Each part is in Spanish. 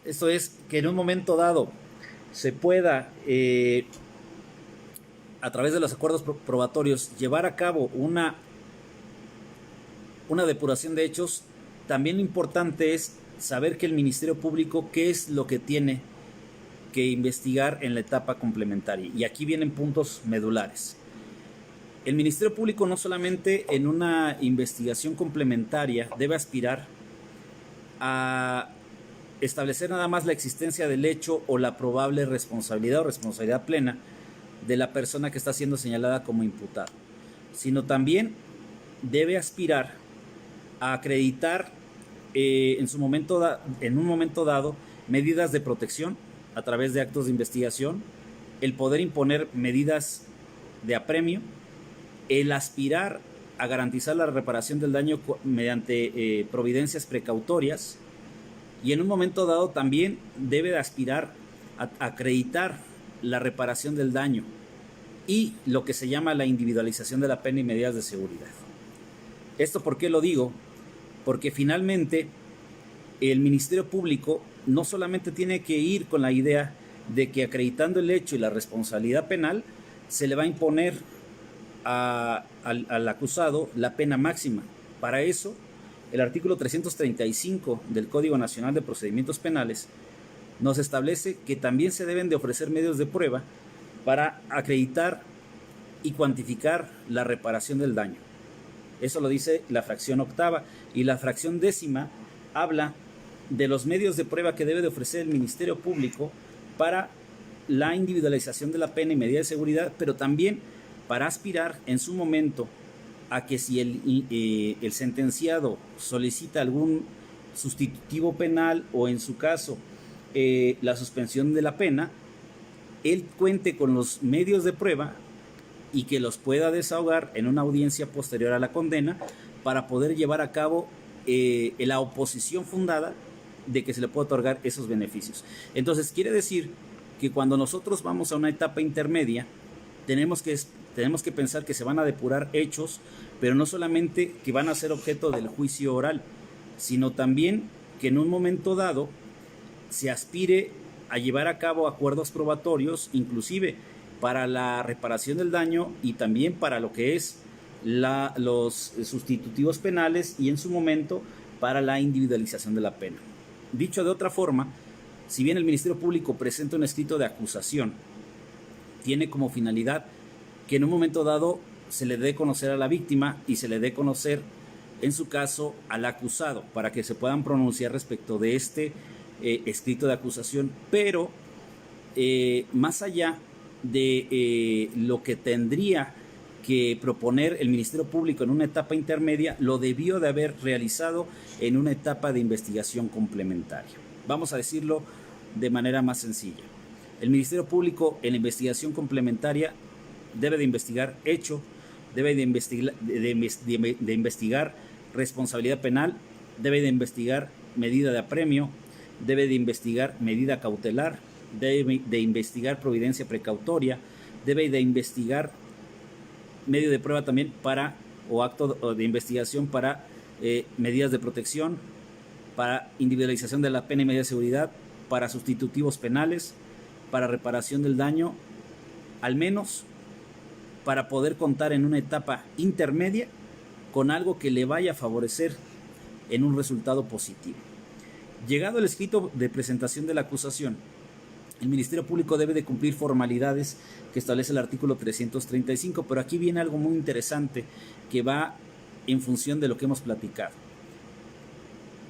Esto es que en un momento dado se pueda, a través de los acuerdos probatorios, llevar a cabo una depuración de hechos. También lo importante es saber que el Ministerio Público qué es lo que tiene que investigar en la etapa complementaria. Y aquí vienen puntos medulares. El Ministerio Público no solamente en una investigación complementaria debe aspirar a establecer nada más la existencia del hecho o la probable responsabilidad o responsabilidad plena de la persona que está siendo señalada como imputada, sino también debe aspirar a acreditar en un momento dado medidas de protección a través de actos de investigación, el poder imponer medidas de apremio, el aspirar a garantizar la reparación del daño mediante providencias precautorias, y en un momento dado también debe de aspirar a acreditar la reparación del daño y lo que se llama la individualización de la pena y medidas de seguridad. ¿Esto por qué lo digo? Porque finalmente el Ministerio Público no solamente tiene que ir con la idea de que acreditando el hecho y la responsabilidad penal se le va a imponer al acusado la pena máxima. Para eso, el artículo 335 del Código Nacional de Procedimientos Penales nos establece que también se deben de ofrecer medios de prueba para acreditar y cuantificar la reparación del daño. Eso lo dice la fracción octava, y la fracción décima habla de los medios de prueba que debe de ofrecer el Ministerio Público para la individualización de la pena y medida de seguridad, pero también para aspirar en su momento a que si el sentenciado solicita algún sustitutivo penal o en su caso la suspensión de la pena, él cuente con los medios de prueba y que los pueda desahogar en una audiencia posterior a la condena para poder llevar a cabo la oposición fundada de que se le pueda otorgar esos beneficios. Entonces quiere decir que cuando nosotros vamos a una etapa intermedia tenemos que pensar que se van a depurar hechos, pero no solamente que van a ser objeto del juicio oral, sino también que en un momento dado se aspire a llevar a cabo acuerdos probatorios, inclusive para la reparación del daño y también para lo que es los sustitutivos penales y en su momento para la individualización de la pena. Dicho de otra forma, si bien el Ministerio Público presenta un escrito de acusación, tiene como finalidad que en un momento dado se le dé conocer a la víctima y se le dé conocer, en su caso, al acusado, para que se puedan pronunciar respecto de este escrito de acusación, pero más allá de lo que tendría que proponer el Ministerio Público en una etapa intermedia, lo debió de haber realizado en una etapa de investigación complementaria. Vamos a decirlo de manera más sencilla. El Ministerio Público en la investigación complementaria debe de investigar hecho, debe de investigar responsabilidad penal, debe de investigar medida de apremio, debe de investigar medida cautelar, debe de investigar providencia precautoria, debe de investigar medio de prueba también o acto de investigación para medidas de protección, para individualización de la pena y medida de seguridad, para sustitutivos penales, para reparación del daño, al menos para poder contar en una etapa intermedia con algo que le vaya a favorecer en un resultado positivo. Llegado el escrito de presentación de la acusación, el Ministerio Público debe de cumplir formalidades que establece el artículo 335, pero aquí viene algo muy interesante que va en función de lo que hemos platicado.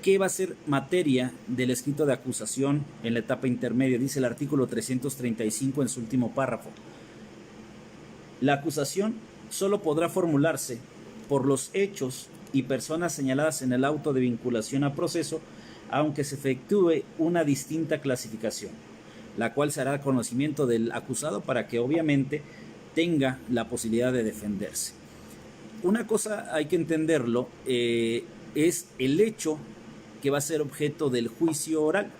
¿Qué va a ser materia del escrito de acusación en la etapa intermedia? Dice el artículo 335 en su último párrafo. La acusación solo podrá formularse por los hechos y personas señaladas en el auto de vinculación a proceso, aunque se efectúe una distinta clasificación, la cual se hará conocimiento del acusado para que obviamente tenga la posibilidad de defenderse. Una cosa hay que entenderlo, es el hecho que va a ser objeto del juicio oral.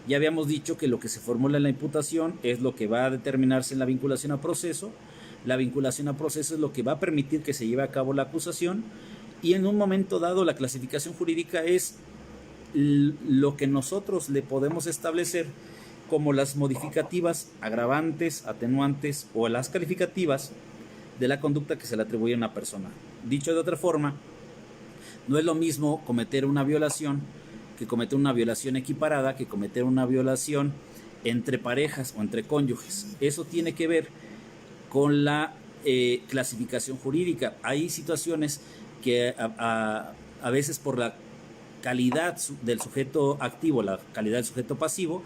Ya habíamos dicho que lo que se formula en la imputación es lo que va a determinarse en la vinculación a proceso. La vinculación a proceso es lo que va a permitir que se lleve a cabo la acusación, y en un momento dado la clasificación jurídica es lo que nosotros le podemos establecer como las modificativas, agravantes, atenuantes o las calificativas de la conducta que se le atribuye a una persona. Dicho de otra forma, no es lo mismo cometer una violación que cometer una violación equiparada, que cometer una violación entre parejas o entre cónyuges. Eso tiene que ver con la clasificación jurídica. Hay situaciones que a veces por la calidad del sujeto activo, la calidad del sujeto pasivo,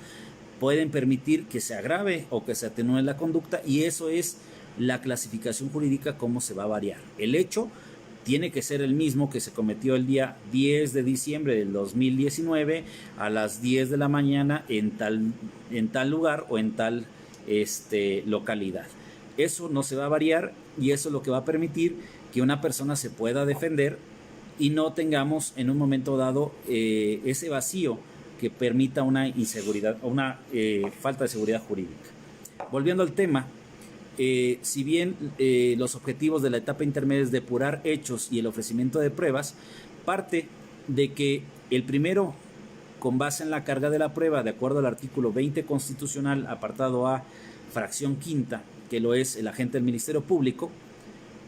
pueden permitir que se agrave o que se atenúe la conducta, y eso es la clasificación jurídica, cómo se va a variar. El hecho tiene que ser el mismo que se cometió el día 10 de diciembre del 2019 a las 10 de la mañana en tal lugar o en tal localidad. Eso no se va a variar, y eso es lo que va a permitir que una persona se pueda defender y no tengamos en un momento dado ese vacío que permita una inseguridad o una falta de seguridad jurídica. Volviendo al tema, si bien los objetivos de la etapa intermedia es depurar hechos y el ofrecimiento de pruebas, parte de que el primero, con base en la carga de la prueba, de acuerdo al artículo 20 constitucional, apartado A, fracción quinta, que lo es el agente del Ministerio Público,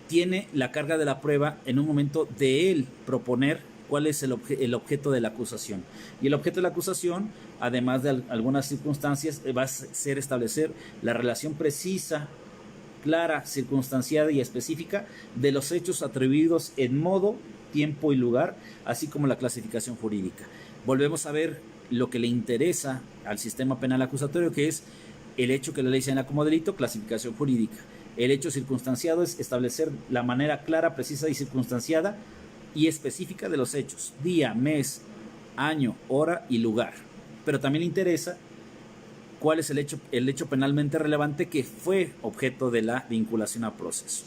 tiene la carga de la prueba en un momento de él proponer cuál es el objeto de la acusación. Y el objeto de la acusación, además de algunas circunstancias, va a ser establecer la relación precisa, clara, circunstanciada y específica de los hechos atribuidos en modo, tiempo y lugar, así como la clasificación jurídica. Volvemos a ver lo que le interesa al sistema penal acusatorio, que es el hecho que la ley señala como delito, clasificación jurídica. El hecho circunstanciado es establecer la manera clara, precisa y circunstanciada y específica de los hechos, día, mes, año, hora y lugar. Pero también le interesa cuál es el hecho penalmente relevante que fue objeto de la vinculación a proceso.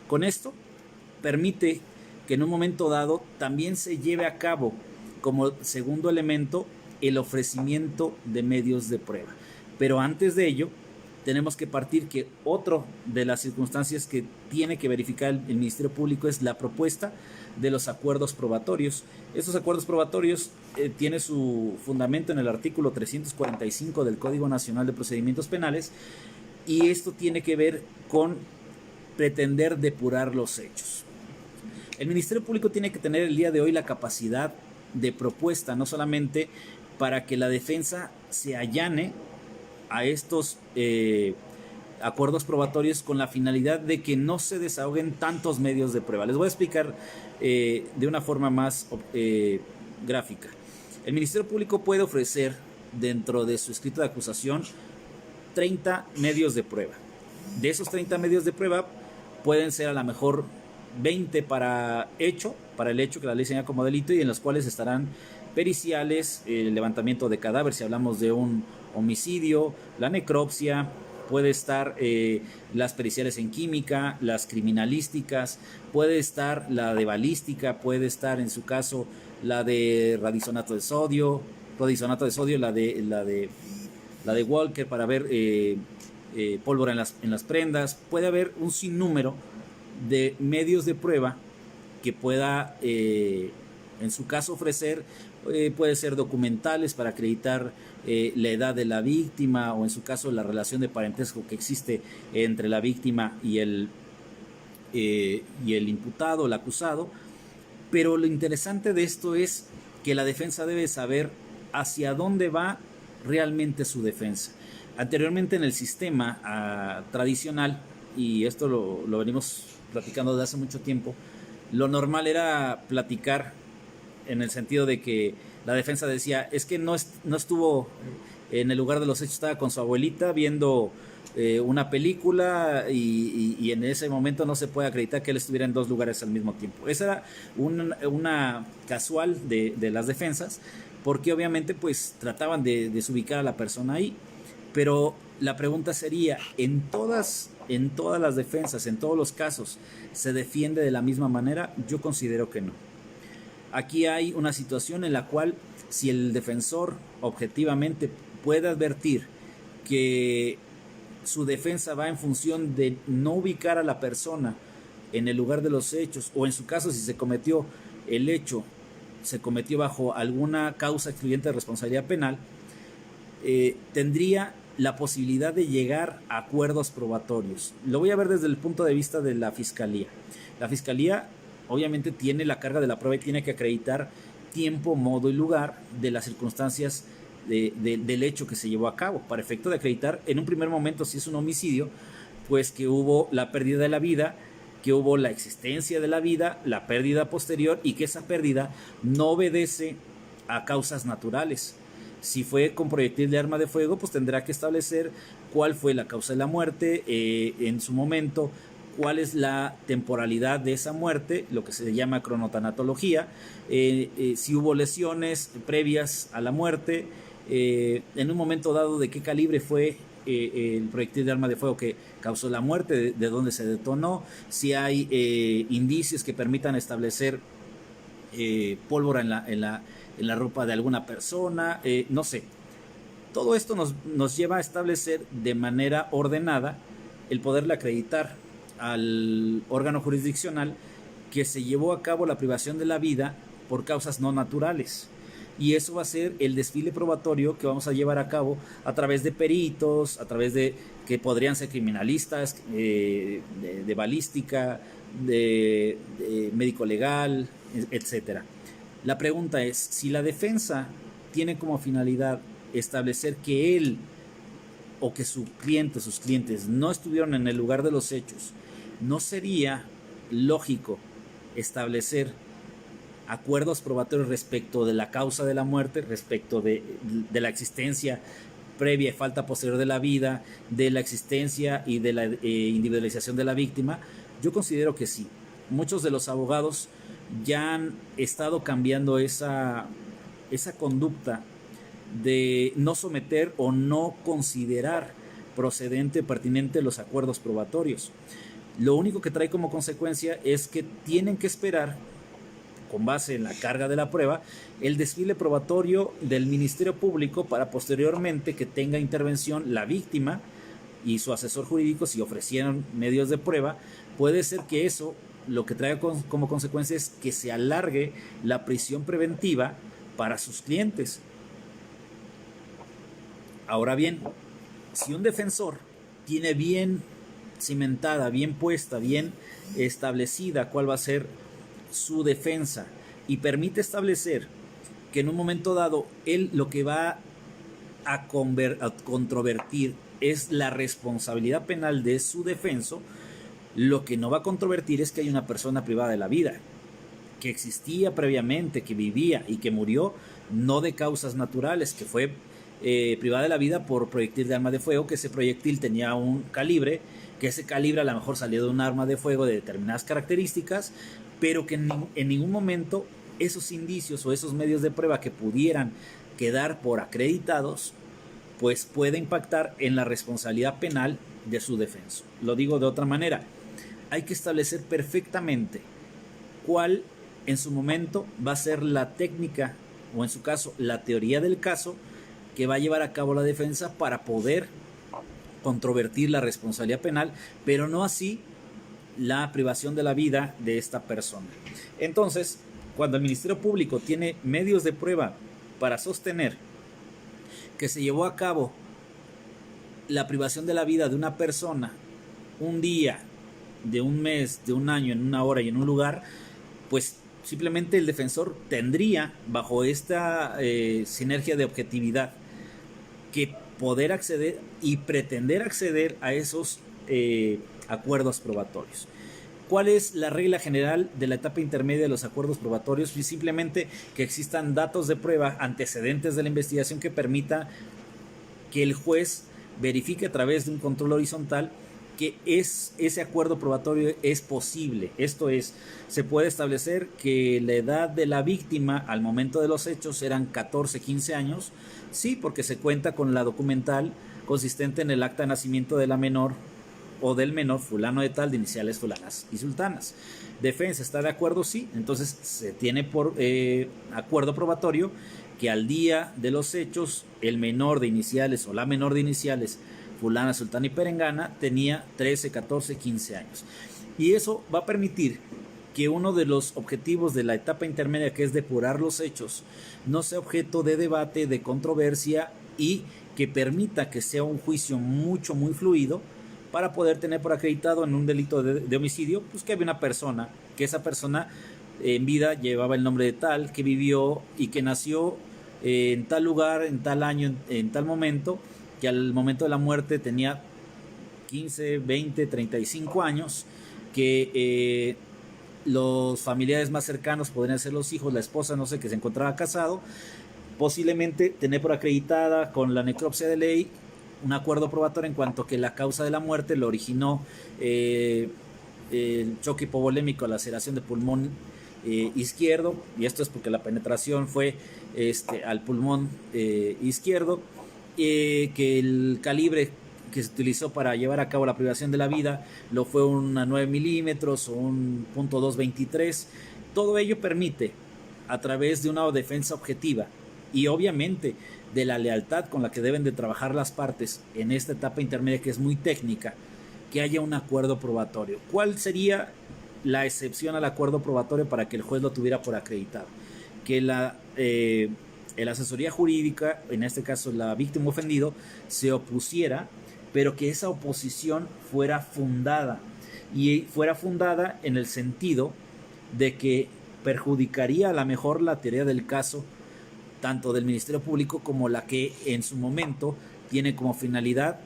Con esto permite que en un momento dado también se lleve a cabo como segundo elemento el ofrecimiento de medios de prueba. Pero antes de ello, tenemos que partir que otra de las circunstancias que tiene que verificar el Ministerio Público es la propuesta de los acuerdos probatorios. Estos acuerdos probatorios tienen su fundamento en el artículo 345 del Código Nacional de Procedimientos Penales, y esto tiene que ver con pretender depurar los hechos. El Ministerio Público tiene que tener el día de hoy la capacidad de propuesta, no solamente para que la defensa se allane a estos acuerdos probatorios con la finalidad de que no se desahoguen tantos medios de prueba. Les voy a explicar de una forma más gráfica. El Ministerio Público puede ofrecer dentro de su escrito de acusación 30 medios de prueba. De esos 30 medios de prueba pueden ser a lo mejor 20 para el hecho que la ley señala como delito, y en los cuales estarán periciales, el levantamiento de cadáver si hablamos de un homicidio, la necropsia, puede estar las periciales en química, las criminalísticas, puede estar la de balística, puede estar en su caso la de radisonato de sodio, la de Walker para ver pólvora en las prendas. Puede haber un sinnúmero de medios de prueba que pueda en su caso ofrecer. Puede ser documentales para acreditar la edad de la víctima, o en su caso la relación de parentesco que existe entre la víctima y el imputado, el acusado. Pero lo interesante de esto es que la defensa debe saber hacia dónde va realmente su defensa. Anteriormente en el sistema tradicional, y esto lo venimos platicando desde hace mucho tiempo, lo normal era platicar en el sentido de que la defensa decía, es que no estuvo en el lugar de los hechos, estaba con su abuelita viendo una película, y en ese momento no se puede acreditar que él estuviera en dos lugares al mismo tiempo. Esa era una casual de las defensas, porque obviamente pues trataban de desubicar a la persona ahí. Pero la pregunta sería, ¿en todas las defensas, en todos los casos, se defiende de la misma manera? Yo considero que no. Aquí hay una situación en la cual, si el defensor objetivamente puede advertir que su defensa va en función de no ubicar a la persona en el lugar de los hechos, o en su caso si se cometió el hecho se cometió bajo alguna causa excluyente de responsabilidad penal, tendría la posibilidad de llegar a acuerdos probatorios. Lo voy a ver desde el punto de vista de la Fiscalía. La Fiscalía obviamente tiene la carga de la prueba y tiene que acreditar tiempo, modo y lugar de las circunstancias del hecho que se llevó a cabo, para efecto de acreditar en un primer momento si es un homicidio, pues que hubo la pérdida de la vida, que hubo la existencia de la vida, la pérdida posterior, y que esa pérdida no obedece a causas naturales. Si fue con proyectil de arma de fuego, pues tendrá que establecer cuál fue la causa de la muerte en su momento, cuál es la temporalidad de esa muerte, lo que se llama cronotanatología, si hubo lesiones previas a la muerte, en un momento dado de qué calibre fue el proyectil de arma de fuego que causó la muerte, de dónde se detonó, si hay indicios que permitan establecer pólvora en la ropa de alguna persona, no sé. Todo esto nos lleva a establecer de manera ordenada el poderle acreditar al órgano jurisdiccional que se llevó a cabo la privación de la vida por causas no naturales. Y eso va a ser el desfile probatorio que vamos a llevar a cabo a través de peritos, a través de que podrían ser criminalistas, de balística, de médico legal, etcétera. La pregunta es, si la defensa tiene como finalidad establecer que él o que sus clientes no estuvieron en el lugar de los hechos, ¿no sería lógico establecer acuerdos probatorios respecto de la causa de la muerte, respecto de la existencia previa y falta posterior de la vida, de la existencia y de la individualización de la víctima? Yo considero que sí. Muchos de los abogados ya han estado cambiando esa conducta de no someter o no considerar procedente, pertinente los acuerdos probatorios. Lo único que trae como consecuencia es que tienen que esperar, con base en la carga de la prueba, el desfile probatorio del Ministerio Público para posteriormente que tenga intervención la víctima y su asesor jurídico si ofrecieron medios de prueba. Puede ser que eso lo que trae como consecuencia es que se alargue la prisión preventiva para sus clientes. Ahora bien, si un defensor tiene bien cimentada, bien puesta, bien establecida cuál va a ser su defensa y permite establecer que en un momento dado él lo que va a controvertir es la responsabilidad penal de su defenso, lo que no va a controvertir es que hay una persona privada de la vida, que existía previamente, que vivía y que murió no de causas naturales, que fue privada de la vida por proyectil de arma de fuego, que ese proyectil tenía un calibre, que ese calibre a lo mejor salió de un arma de fuego de determinadas características, pero que en ningún momento esos indicios o esos medios de prueba que pudieran quedar por acreditados, pues puede impactar en la responsabilidad penal de su defenso. Lo digo de otra manera, hay que establecer perfectamente cuál en su momento va a ser la técnica o en su caso la teoría del caso que va a llevar a cabo la defensa para poder controvertir la responsabilidad penal, pero no así la privación de la vida de esta persona. Entonces, cuando el Ministerio Público tiene medios de prueba para sostener que se llevó a cabo la privación de la vida de una persona un día, de un mes, de un año, en una hora y en un lugar, pues simplemente el defensor tendría, bajo esta sinergia de objetividad, que poder acceder y pretender acceder a esos acuerdos probatorios. ¿Cuál es la regla general de la etapa intermedia de los acuerdos probatorios? Pues simplemente que existan datos de prueba, antecedentes de la investigación que permita que el juez verifique a través de un control horizontal que ese acuerdo probatorio es posible. Esto es, se puede establecer que la edad de la víctima al momento de los hechos eran 14, 15 años, sí, porque se cuenta con la documental consistente en el acta de nacimiento de la menor o del menor, fulano de tal, de iniciales fulanas y sultanas. Defensa, ¿está de acuerdo? Sí. Entonces se tiene por acuerdo probatorio que al día de los hechos el menor de iniciales o la menor de iniciales fulana, sultana y perengana tenía 13, 14, 15 años. Y eso va a permitir que uno de los objetivos de la etapa intermedia, que es depurar los hechos, no sea objeto de debate, de controversia, y que permita que sea un juicio muy fluido, para poder tener por acreditado en un delito de homicidio, pues que había una persona, que esa persona en vida llevaba el nombre de tal, que vivió y que nació en tal lugar, en tal año, en tal momento, que al momento de la muerte tenía 15, 20, 35 años, que los familiares más cercanos podrían ser los hijos, la esposa, no sé, que se encontraba casado, posiblemente tener por acreditada con la necropsia de ley un acuerdo probatorio en cuanto que la causa de la muerte lo originó el choque hipovolémico, laceración de pulmón izquierdo, y esto es porque la penetración fue al pulmón izquierdo, que el calibre que se utilizó para llevar a cabo la privación de la vida lo fue una 9 milímetros o un .223. Todo ello permite, a través de una defensa objetiva y obviamente de la lealtad con la que deben de trabajar las partes en esta etapa intermedia, que es muy técnica, que haya un acuerdo probatorio. ¿Cuál sería la excepción al acuerdo probatorio para que el juez lo tuviera por acreditado? Que la asesoría jurídica, en este caso la víctima ofendido, se opusiera, pero que esa oposición fuera fundada, y fuera fundada en el sentido de que perjudicaría a lo mejor la teoría del caso, tanto del Ministerio Público como la que en su momento tiene como finalidad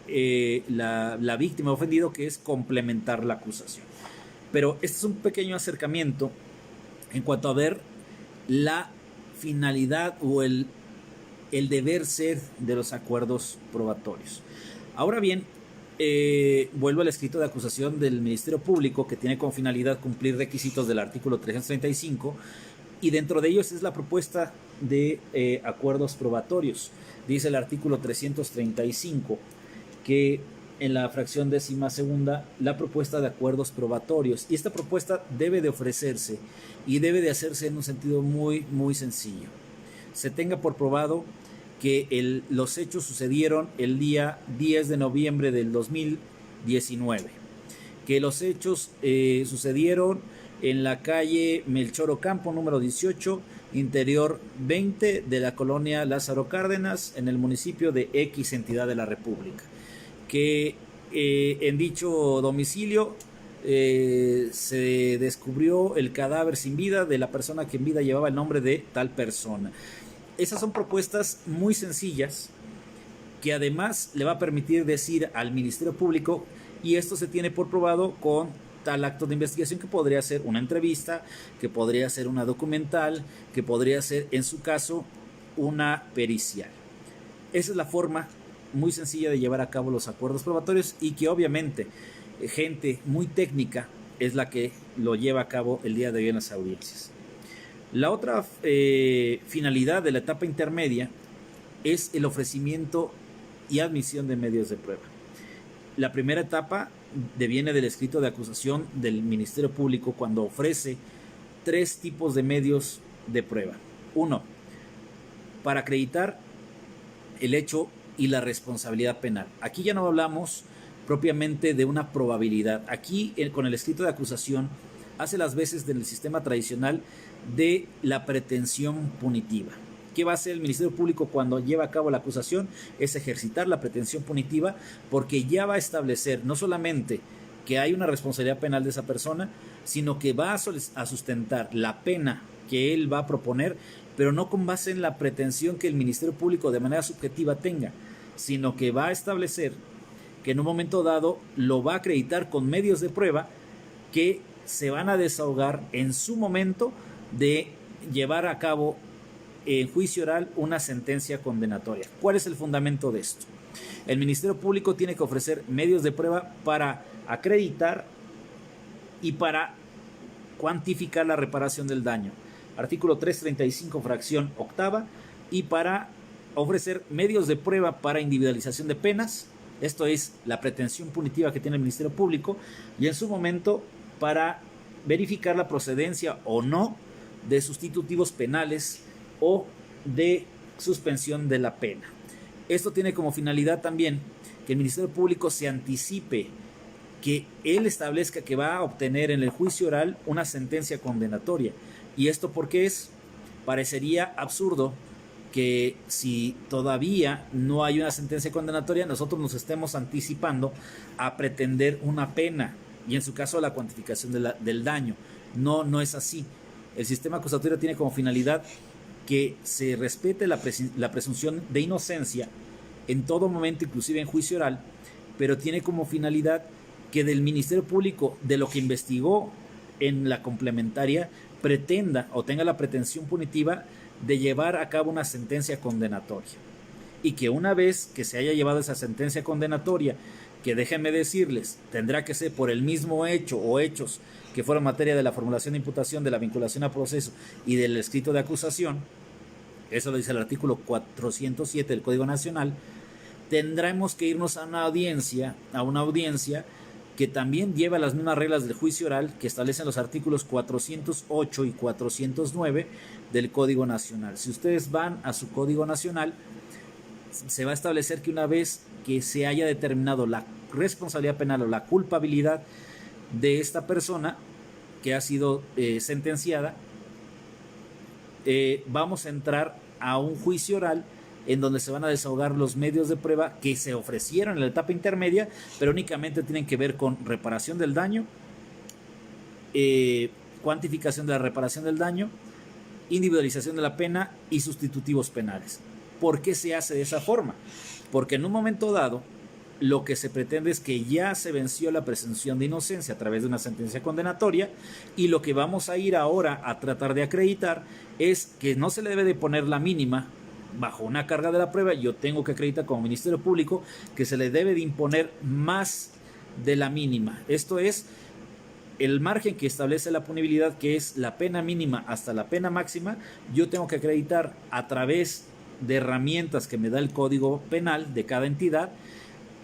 la víctima ofendido, que es complementar la acusación. Pero este es un pequeño acercamiento en cuanto a ver la finalidad o el deber ser de los acuerdos probatorios. Ahora bien, vuelvo al escrito de acusación del Ministerio Público, que tiene como finalidad cumplir requisitos del artículo 335, y dentro de ellos es la propuesta de acuerdos probatorios. Dice el artículo 335 que en la fracción 12ª, la propuesta de acuerdos probatorios, y esta propuesta debe de ofrecerse y debe de hacerse en un sentido muy sencillo. Se tenga por probado que los hechos sucedieron el día 10 de noviembre del 2019, que los hechos sucedieron en la calle Melchor Ocampo, número 18, interior 20 de la colonia Lázaro Cárdenas, en el municipio de X entidad de la República, que en dicho domicilio se descubrió el cadáver sin vida de la persona que en vida llevaba el nombre de tal persona. Esas son propuestas muy sencillas, que además le va a permitir decir al Ministerio Público, y esto se tiene por probado con tal acto de investigación, que podría ser una entrevista, que podría ser una documental, que podría ser, en su caso, una pericial. Esa es la forma muy sencilla de llevar a cabo los acuerdos probatorios, y que obviamente gente muy técnica es la que lo lleva a cabo el día de hoy en las audiencias. La otra finalidad de la etapa intermedia es el ofrecimiento y admisión de medios de prueba. La primera etapa deviene del escrito de acusación del Ministerio Público, cuando ofrece 3 tipos de medios de prueba. 1, para acreditar el hecho y la responsabilidad penal. Aquí ya no hablamos propiamente de una probabilidad. Aquí, con el escrito de acusación, hace las veces del sistema tradicional de la pretensión punitiva. ¿Qué va a hacer el Ministerio Público cuando lleva a cabo la acusación? Es ejercitar la pretensión punitiva, porque ya va a establecer no solamente que hay una responsabilidad penal de esa persona, sino que va a sustentar la pena que él va a proponer, pero no con base en la pretensión que el Ministerio Público de manera subjetiva tenga, sino que va a establecer que en un momento dado lo va a acreditar con medios de prueba que se van a desahogar en su momento de llevar a cabo en juicio oral una sentencia condenatoria. ¿Cuál es el fundamento de esto? El Ministerio Público tiene que ofrecer medios de prueba para acreditar y para cuantificar la reparación del daño. Artículo 335, fracción 8ª, y para ofrecer medios de prueba para individualización de penas. Esto es la pretensión punitiva que tiene el Ministerio Público, y en su momento para verificar la procedencia o no de sustitutivos penales o de suspensión de la pena. Esto tiene como finalidad también que el Ministerio Público se anticipe que él establezca que va a obtener en el juicio oral una sentencia condenatoria. ¿Y esto por qué es? Parecería absurdo que si todavía no hay una sentencia condenatoria, nosotros nos estemos anticipando a pretender una pena y en su caso la cuantificación del daño. No es así. El sistema acusatorio tiene como finalidad que se respete la presunción de inocencia en todo momento, inclusive en juicio oral, pero tiene como finalidad que del Ministerio Público, de lo que investigó en la complementaria, pretenda o tenga la pretensión punitiva de llevar a cabo una sentencia condenatoria. Y que una vez que se haya llevado esa sentencia condenatoria, que déjenme decirles, tendrá que ser por el mismo hecho o hechos que fueron materia de la formulación de imputación, de la vinculación a proceso y del escrito de acusación, eso lo dice el artículo 407 del Código Nacional, tendremos que irnos a una audiencia que también lleva las mismas reglas del juicio oral que establecen los artículos 408 y 409 del Código Nacional. Si ustedes van a su Código Nacional, se va a establecer que una vez que se haya determinado la responsabilidad penal o la culpabilidad de esta persona que ha sido sentenciada, vamos a entrar a un juicio oral en donde se van a desahogar los medios de prueba que se ofrecieron en la etapa intermedia, pero únicamente tienen que ver con reparación del daño, cuantificación de la reparación del daño, individualización de la pena y sustitutivos penales. ¿Por qué se hace de esa forma? Porque en un momento dado, lo que se pretende es que ya se venció la presunción de inocencia a través de una sentencia condenatoria, y lo que vamos a ir ahora a tratar de acreditar es que no se le debe de poner la mínima bajo una carga de la prueba. Yo tengo que acreditar como Ministerio Público que se le debe de imponer más de la mínima. Esto es el margen que establece la punibilidad, que es la pena mínima hasta la pena máxima. Yo tengo que acreditar a través de herramientas que me da el Código Penal de cada entidad,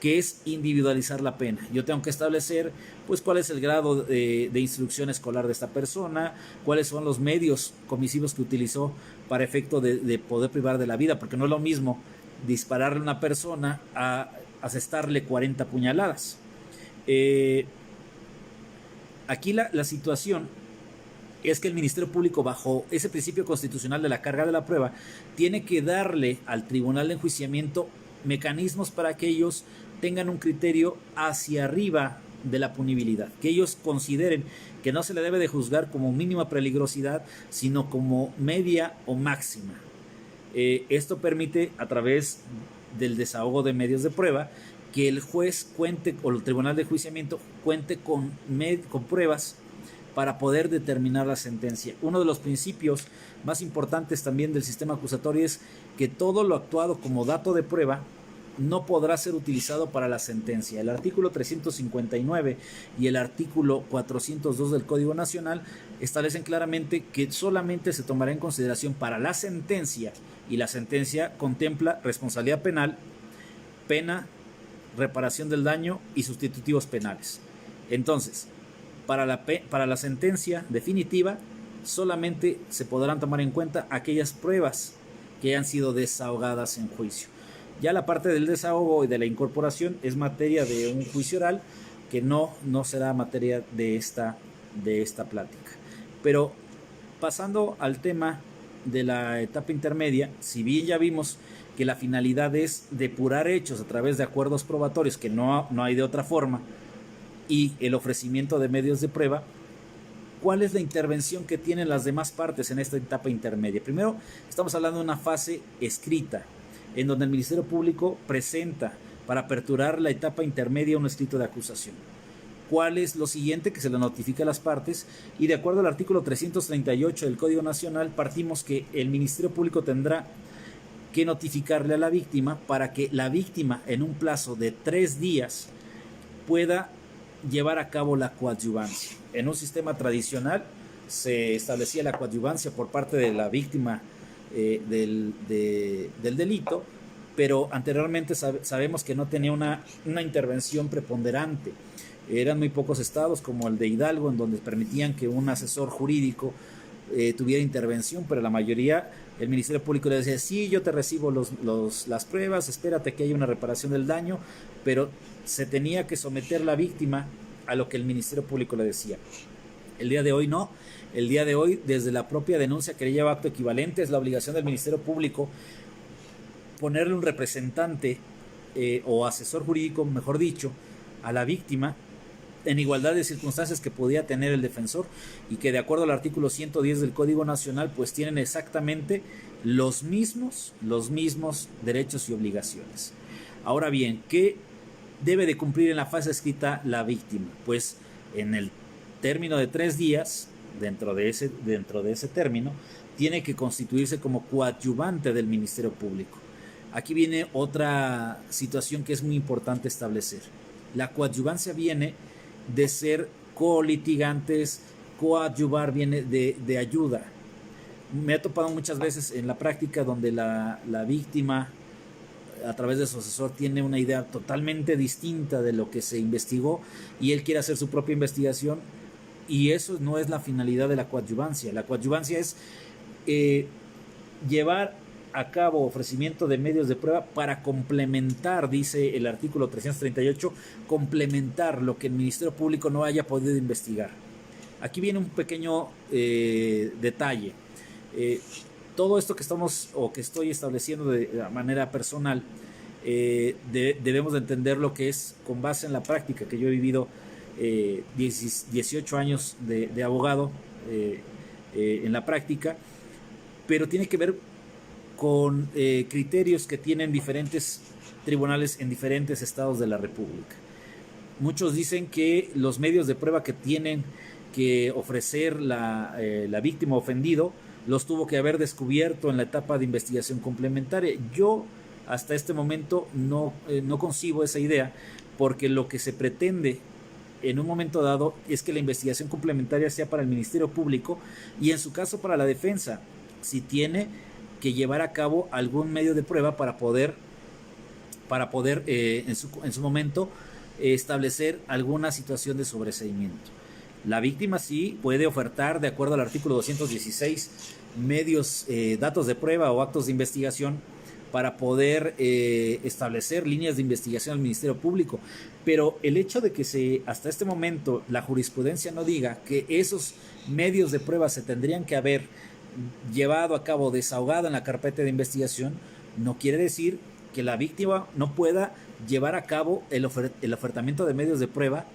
que es individualizar la pena. Yo tengo que establecer pues cuál es el grado de instrucción escolar de esta persona, cuáles son los medios comisivos que utilizó para efecto de poder privar de la vida, porque no es lo mismo dispararle a una persona a asestarle 40 puñaladas. Aquí la situación es que el Ministerio Público, bajo ese principio constitucional de la carga de la prueba, tiene que darle al Tribunal de Enjuiciamiento mecanismos para que ellos tengan un criterio hacia arriba de la punibilidad, que ellos consideren que no se le debe de juzgar como mínima peligrosidad, sino como media o máxima. Esto permite, a través del desahogo de medios de prueba, que el juez cuente, o el Tribunal de Enjuiciamiento cuente con pruebas para poder determinar la sentencia. Uno de los principios más importantes también del sistema acusatorio es que todo lo actuado como dato de prueba no podrá ser utilizado para la sentencia. El artículo 359 y el artículo 402 del Código Nacional establecen claramente que solamente se tomará en consideración para la sentencia, y la sentencia contempla responsabilidad penal, pena, reparación del daño y sustitutivos penales. Entonces, para la sentencia definitiva solamente se podrán tomar en cuenta aquellas pruebas que hayan sido desahogadas en juicio. Ya la parte del desahogo y de la incorporación es materia de un juicio oral, que no será materia de esta plática. Pero pasando al tema de la etapa intermedia, si bien ya vimos que la finalidad es depurar hechos a través de acuerdos probatorios, que no hay de otra forma, y el ofrecimiento de medios de prueba, ¿cuál es la intervención que tienen las demás partes en esta etapa intermedia? Primero, estamos hablando de una fase escrita, en donde el Ministerio Público presenta para aperturar la etapa intermedia un escrito de acusación. ¿Cuál es lo siguiente? Que se le notifica a las partes, y de acuerdo al artículo 338 del Código Nacional, partimos que el Ministerio Público tendrá que notificarle a la víctima para que la víctima, en un plazo de 3 días, pueda llevar a cabo la coadyuvancia. En un sistema tradicional se establecía la coadyuvancia por parte de la víctima del delito, pero anteriormente sabemos que no tenía una intervención preponderante. Eran muy pocos estados, como el de Hidalgo, en donde permitían que un asesor jurídico tuviera intervención, pero la mayoría, el Ministerio Público le decía: sí, yo te recibo las pruebas, espérate que haya una reparación del daño, pero se tenía que someter la víctima a lo que el Ministerio Público le decía. El día de hoy no. El día de hoy, desde la propia denuncia que lleva acto equivalente, es la obligación del Ministerio Público ponerle un representante o asesor jurídico, mejor dicho, a la víctima en igualdad de circunstancias que podía tener el defensor, y que de acuerdo al artículo 110 del Código Nacional pues tienen exactamente los mismos derechos y obligaciones. Ahora bien, ¿qué debe de cumplir en la fase escrita la víctima? Pues en el término de 3 días, dentro de ese término, tiene que constituirse como coadyuvante del Ministerio Público. Aquí viene otra situación que es muy importante establecer. La coadyuvancia viene de ser colitigantes, coadyuvar viene de ayuda. Me ha topado muchas veces en la práctica donde la víctima, a través de su asesor, tiene una idea totalmente distinta de lo que se investigó y él quiere hacer su propia investigación, y eso no es la finalidad de la coadyuvancia. La coadyuvancia es llevar a cabo ofrecimiento de medios de prueba para complementar, dice el artículo 338, complementar lo que el Ministerio Público no haya podido investigar. Aquí viene un pequeño detalle. Todo esto que estamos o que estoy estableciendo de manera personal, debemos de entender lo que es con base en la práctica que yo he vivido 18 años de abogado en la práctica, pero tiene que ver con criterios que tienen diferentes tribunales en diferentes estados de la República. Muchos dicen que los medios de prueba que tienen que ofrecer la víctima ofendido los tuvo que haber descubierto en la etapa de investigación complementaria. Yo hasta este momento no concibo esa idea, porque lo que se pretende en un momento dado es que la investigación complementaria sea para el Ministerio Público y en su caso para la defensa, si tiene que llevar a cabo algún medio de prueba para poder en su momento establecer alguna situación de sobreseimiento. La víctima sí puede ofertar, de acuerdo al artículo 216, medios, datos de prueba o actos de investigación para poder establecer líneas de investigación al Ministerio Público, pero el hecho de que hasta este momento la jurisprudencia no diga que esos medios de prueba se tendrían que haber llevado a cabo, desahogado en la carpeta de investigación, no quiere decir que la víctima no pueda llevar a cabo el ofertamiento de medios de prueba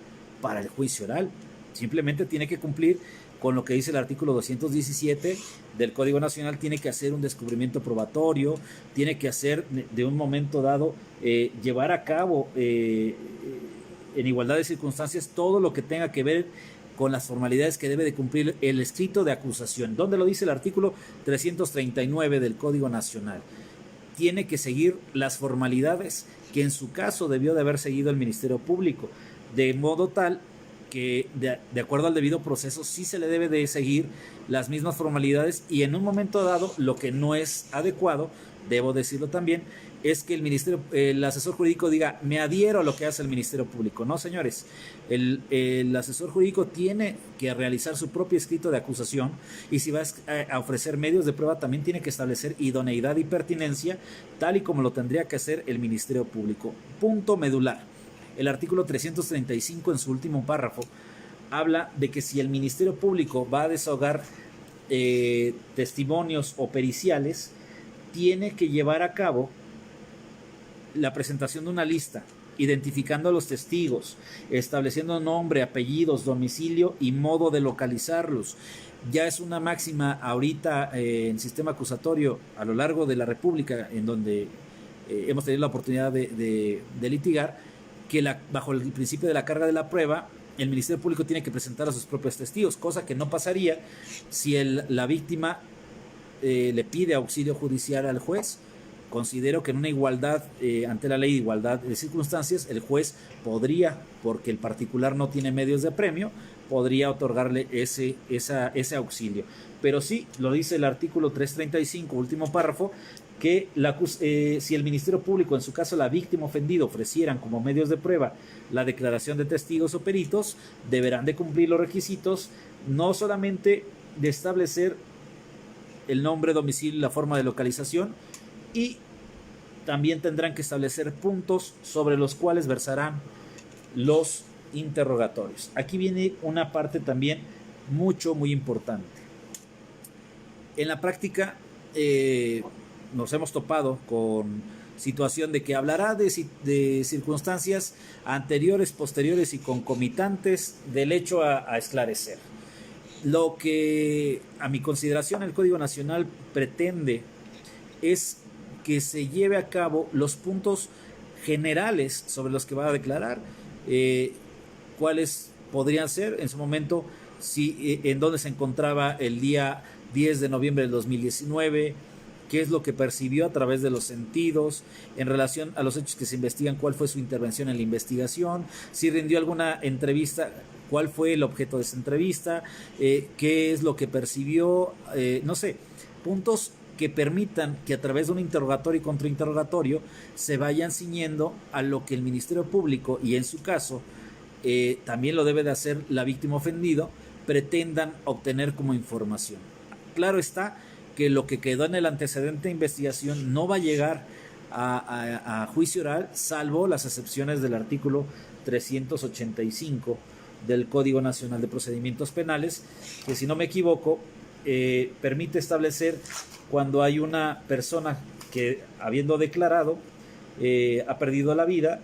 para el juicio oral. Simplemente tiene que cumplir con lo que dice el artículo 217 del Código Nacional. Tiene que hacer un descubrimiento probatorio, tiene que hacer de un momento dado, llevar a cabo en igualdad de circunstancias todo lo que tenga que ver con las formalidades que debe de cumplir el escrito de acusación. ¿Dónde lo dice el artículo 339 del Código Nacional? Tiene que seguir las formalidades que en su caso debió de haber seguido el Ministerio Público, de modo tal que de acuerdo al debido proceso sí se le debe de seguir las mismas formalidades, y en un momento dado lo que no es adecuado, debo decirlo también, es que el asesor jurídico diga me adhiero a lo que hace el Ministerio Público. No, señores, el asesor jurídico tiene que realizar su propio escrito de acusación, y si va a ofrecer medios de prueba también tiene que establecer idoneidad y pertinencia, tal y como lo tendría que hacer el Ministerio Público. Punto medular. El artículo 335 en su último párrafo habla de que si el Ministerio Público va a desahogar testimonios o periciales, tiene que llevar a cabo la presentación de una lista, identificando a los testigos, estableciendo nombre, apellidos, domicilio y modo de localizarlos. Ya es una máxima ahorita en el sistema acusatorio a lo largo de la República, en donde hemos tenido la oportunidad de litigar, que bajo el principio de la carga de la prueba, el Ministerio Público tiene que presentar a sus propios testigos, cosa que no pasaría si la víctima le pide auxilio judicial al juez. Considero que en una igualdad ante la ley, igualdad de circunstancias, el juez podría, porque el particular no tiene medios de premio, podría otorgarle ese auxilio. Pero sí, lo dice el artículo 335, último párrafo, que si el Ministerio Público, en su caso la víctima ofendida, ofrecieran como medios de prueba la declaración de testigos o peritos, deberán de cumplir los requisitos, no solamente de establecer el nombre, domicilio y la forma de localización, y también tendrán que establecer puntos sobre los cuales versarán los interrogatorios. Aquí viene una parte también muy importante. En la práctica nos hemos topado con situación de que hablará de circunstancias anteriores, posteriores y concomitantes del hecho a esclarecer. Lo que a mi consideración el Código Nacional pretende es que se lleve a cabo los puntos generales sobre los que va a declarar, cuáles podrían ser en su momento, en dónde se encontraba el día 10 de noviembre del 2019, qué es lo que percibió a través de los sentidos, en relación a los hechos que se investigan, cuál fue su intervención en la investigación, si rindió alguna entrevista, cuál fue el objeto de esa entrevista, qué es lo que percibió, no sé, puntos que permitan que a través de un interrogatorio y contrainterrogatorio se vayan ciñendo a lo que el Ministerio Público, y en su caso también lo debe de hacer la víctima ofendido, pretendan obtener como información. Claro está que lo que quedó en el antecedente de investigación no va a llegar a juicio oral, salvo las excepciones del artículo 385 del Código Nacional de Procedimientos Penales, que si no me equivoco permite establecer cuando hay una persona que, habiendo declarado, ha perdido la vida.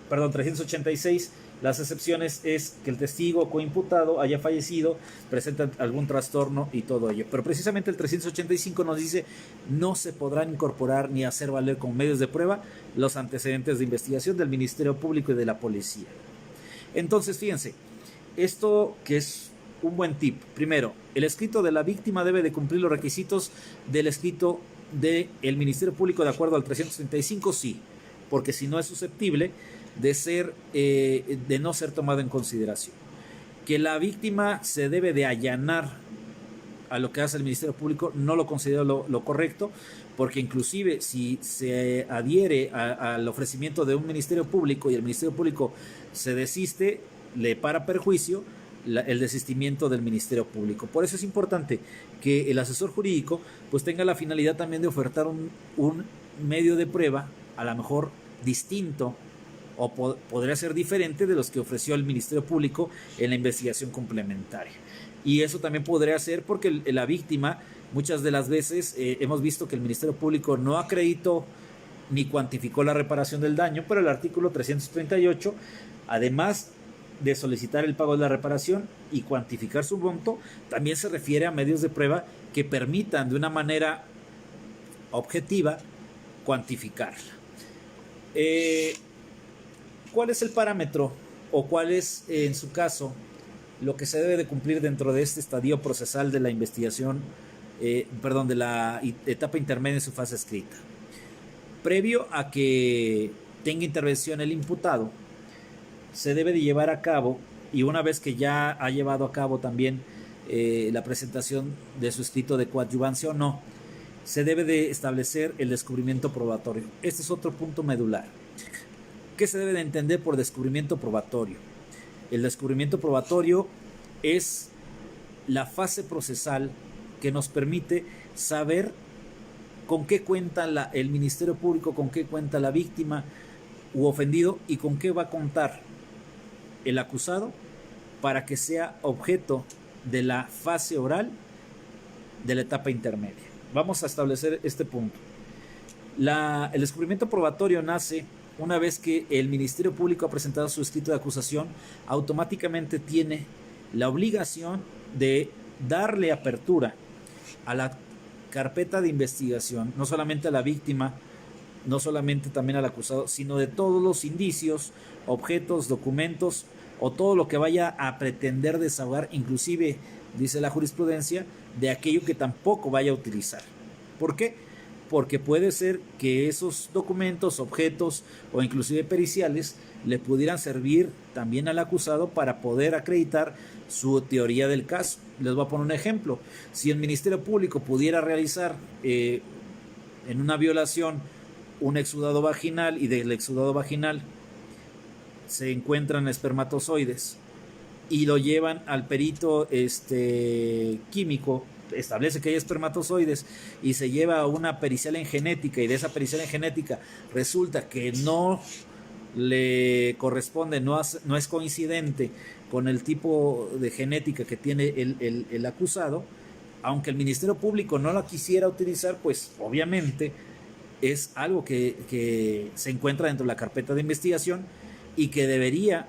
386, las excepciones es que el testigo coimputado haya fallecido, presenta algún trastorno y todo ello. Pero precisamente el 385 nos dice: no se podrán incorporar ni hacer valer como medios de prueba los antecedentes de investigación del Ministerio Público y de la Policía. Entonces, fíjense, esto que es un buen tip. Primero, el escrito de la víctima debe de cumplir los requisitos del escrito del Ministerio Público de acuerdo al 335, sí, porque si no es susceptible de no ser tomado en consideración. Que la víctima se debe de allanar a lo que hace el Ministerio Público, no lo considero lo correcto, porque inclusive si se adhiere al ofrecimiento de un Ministerio Público y el Ministerio Público se desiste, le para perjuicio el desistimiento del Ministerio Público. Por eso es importante que el asesor jurídico pues tenga la finalidad también de ofertar un medio de prueba, a lo mejor distinto o podría ser diferente de los que ofreció el Ministerio Público en la investigación complementaria. Y eso también podría ser porque la víctima, muchas de las veces hemos visto que el Ministerio Público no acreditó ni cuantificó la reparación del daño, pero el artículo 338, además de solicitar el pago de la reparación y cuantificar su monto, también se refiere a medios de prueba que permitan de una manera objetiva cuantificarla. ¿Cuál es el parámetro o cuál es, en su caso, lo que se debe de cumplir dentro de este estadio procesal de la investigación, de la etapa intermedia en su fase escrita? Previo a que tenga intervención el imputado, se debe de llevar a cabo, y una vez que ya ha llevado a cabo también la presentación de su escrito de coadyuvancia o no, se debe de establecer el descubrimiento probatorio. Este es otro punto medular. ¿Qué se debe de entender por descubrimiento probatorio? El descubrimiento probatorio es la fase procesal que nos permite saber con qué cuenta el Ministerio Público, con qué cuenta la víctima u ofendido y con qué va a contar el acusado para que sea objeto de la fase oral de la etapa intermedia. Vamos a establecer este punto. El descubrimiento probatorio nace una vez que el Ministerio Público ha presentado su escrito de acusación, automáticamente tiene la obligación de darle apertura a la carpeta de investigación, no solamente a la víctima, no solamente también al acusado, sino de todos los indicios, objetos, documentos o todo lo que vaya a pretender desahogar, inclusive, dice la jurisprudencia, de aquello que tampoco vaya a utilizar. ¿Por qué? Porque puede ser que esos documentos, objetos o inclusive periciales le pudieran servir también al acusado para poder acreditar su teoría del caso. Les voy a poner un ejemplo. Si el Ministerio Público pudiera realizar en una violación un exudado vaginal y del exudado vaginal se encuentran espermatozoides y lo llevan al perito químico, establece que hay espermatozoides y se lleva a una pericial en genética y de esa pericial en genética resulta que no le corresponde, no es coincidente con el tipo de genética que tiene el acusado, aunque el Ministerio Público no la quisiera utilizar, pues obviamente es algo que se encuentra dentro de la carpeta de investigación y que debería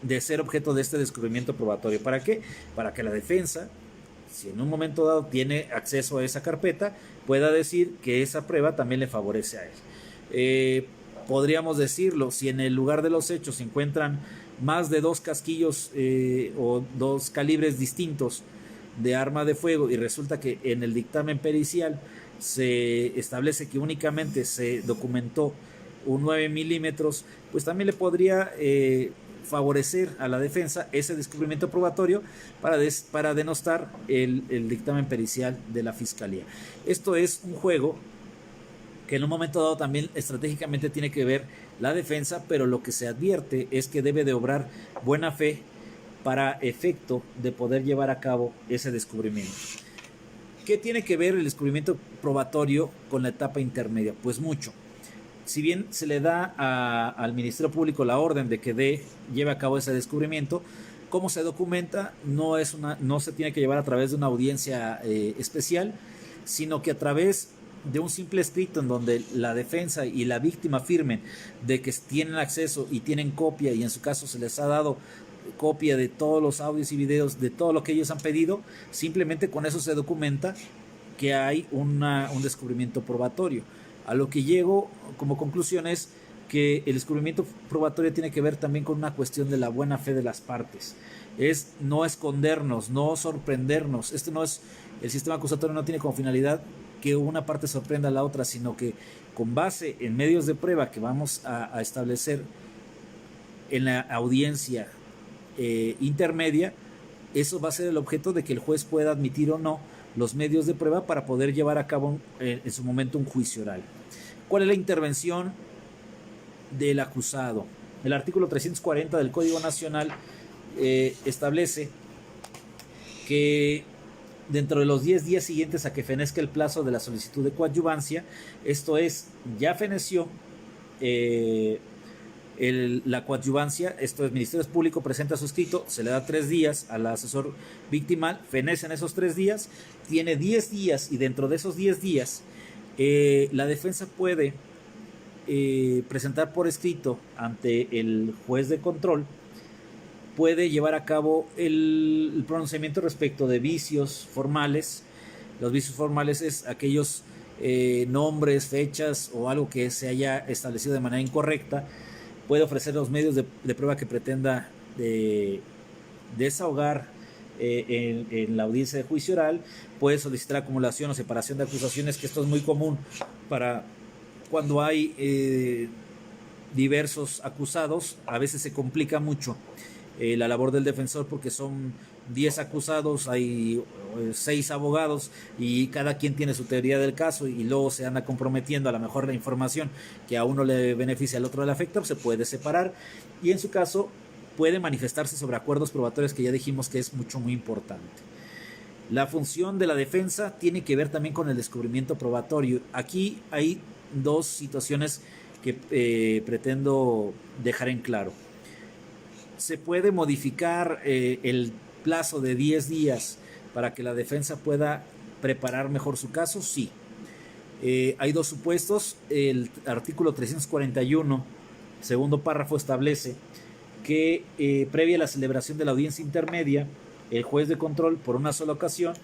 de ser objeto de este descubrimiento probatorio. ¿Para qué? Para que la defensa, si en un momento dado tiene acceso a esa carpeta, pueda decir que esa prueba también le favorece a él. Podríamos decirlo, si en el lugar de los hechos se encuentran más de 2 casquillos o 2 calibres distintos de arma de fuego y resulta que en el dictamen pericial se establece que únicamente se documentó un 9 milímetros, pues también le podría favorecer a la defensa ese descubrimiento probatorio para denostar el dictamen pericial de la Fiscalía. Esto es un juego que en un momento dado también estratégicamente tiene que ver la defensa, pero lo que se advierte es que debe de obrar buena fe para efecto de poder llevar a cabo ese descubrimiento. ¿Qué tiene que ver el descubrimiento probatorio con la etapa intermedia? Pues mucho. Si bien se le da al Ministerio Público la orden de que lleve a cabo ese descubrimiento, ¿cómo se documenta? No se tiene que llevar a través de una audiencia especial, sino que a través de un simple escrito en donde la defensa y la víctima firmen de que tienen acceso y tienen copia, y en su caso se les ha dado copia de todos los audios y videos de todo lo que ellos han pedido. Simplemente con eso se documenta que hay un descubrimiento probatorio. A lo que llego como conclusión es que el descubrimiento probatorio tiene que ver también con una cuestión de la buena fe de las partes. Es no escondernos, no sorprendernos. El sistema acusatorio no tiene como finalidad que una parte sorprenda a la otra, sino que con base en medios de prueba que vamos a establecer en la audiencia intermedia, eso va a ser el objeto de que el juez pueda admitir o no los medios de prueba para poder llevar a cabo en su momento un juicio oral. ¿Cuál es la intervención del acusado? El artículo 340 del Código Nacional establece que dentro de los 10 días siguientes a que fenezca el plazo de la solicitud de coadyuvancia, esto es, ya feneció la coadyuvancia, esto es, Ministerio Público presenta su escrito, se le da 3 días al asesor victimal, fenece en esos 3 días, tiene 10 días y dentro de esos 10 días la defensa puede presentar por escrito ante el juez de control, puede llevar a cabo el pronunciamiento respecto de vicios formales. Los vicios formales es aquellos nombres, fechas o algo que se haya establecido de manera incorrecta. Puede ofrecer los medios de prueba que pretenda desahogar en la audiencia de juicio oral. Puede solicitar acumulación o separación de acusaciones, que esto es muy común para cuando hay diversos acusados. A veces se complica mucho la labor del defensor porque son 10 acusados, hay 6 abogados y cada quien tiene su teoría del caso y luego se anda comprometiendo. A lo mejor la información que a uno le beneficia, al otro le afecta, se puede separar y en su caso puede manifestarse sobre acuerdos probatorios, que ya dijimos que es muy importante. La función de la defensa tiene que ver también con el descubrimiento probatorio. Aquí hay 2 situaciones que pretendo dejar en claro. ¿Se puede modificar el plazo de 10 días para que la defensa pueda preparar mejor su caso? Sí. Hay 2 supuestos. El artículo 341, segundo párrafo, establece que previa a la celebración de la audiencia intermedia, el juez de control, por una sola ocasión,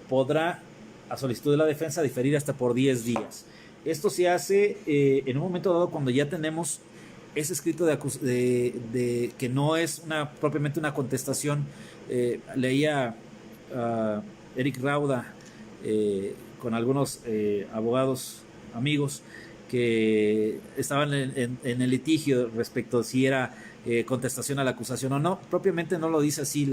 podrá, a solicitud de la defensa, diferir hasta por 10 días. Esto se hace en un momento dado cuando ya tenemos ese escrito de que no es propiamente una contestación. Leía a Eric Rauda con algunos abogados amigos que estaban en el litigio respecto a si era contestación a la acusación o no. Propiamente no lo dice así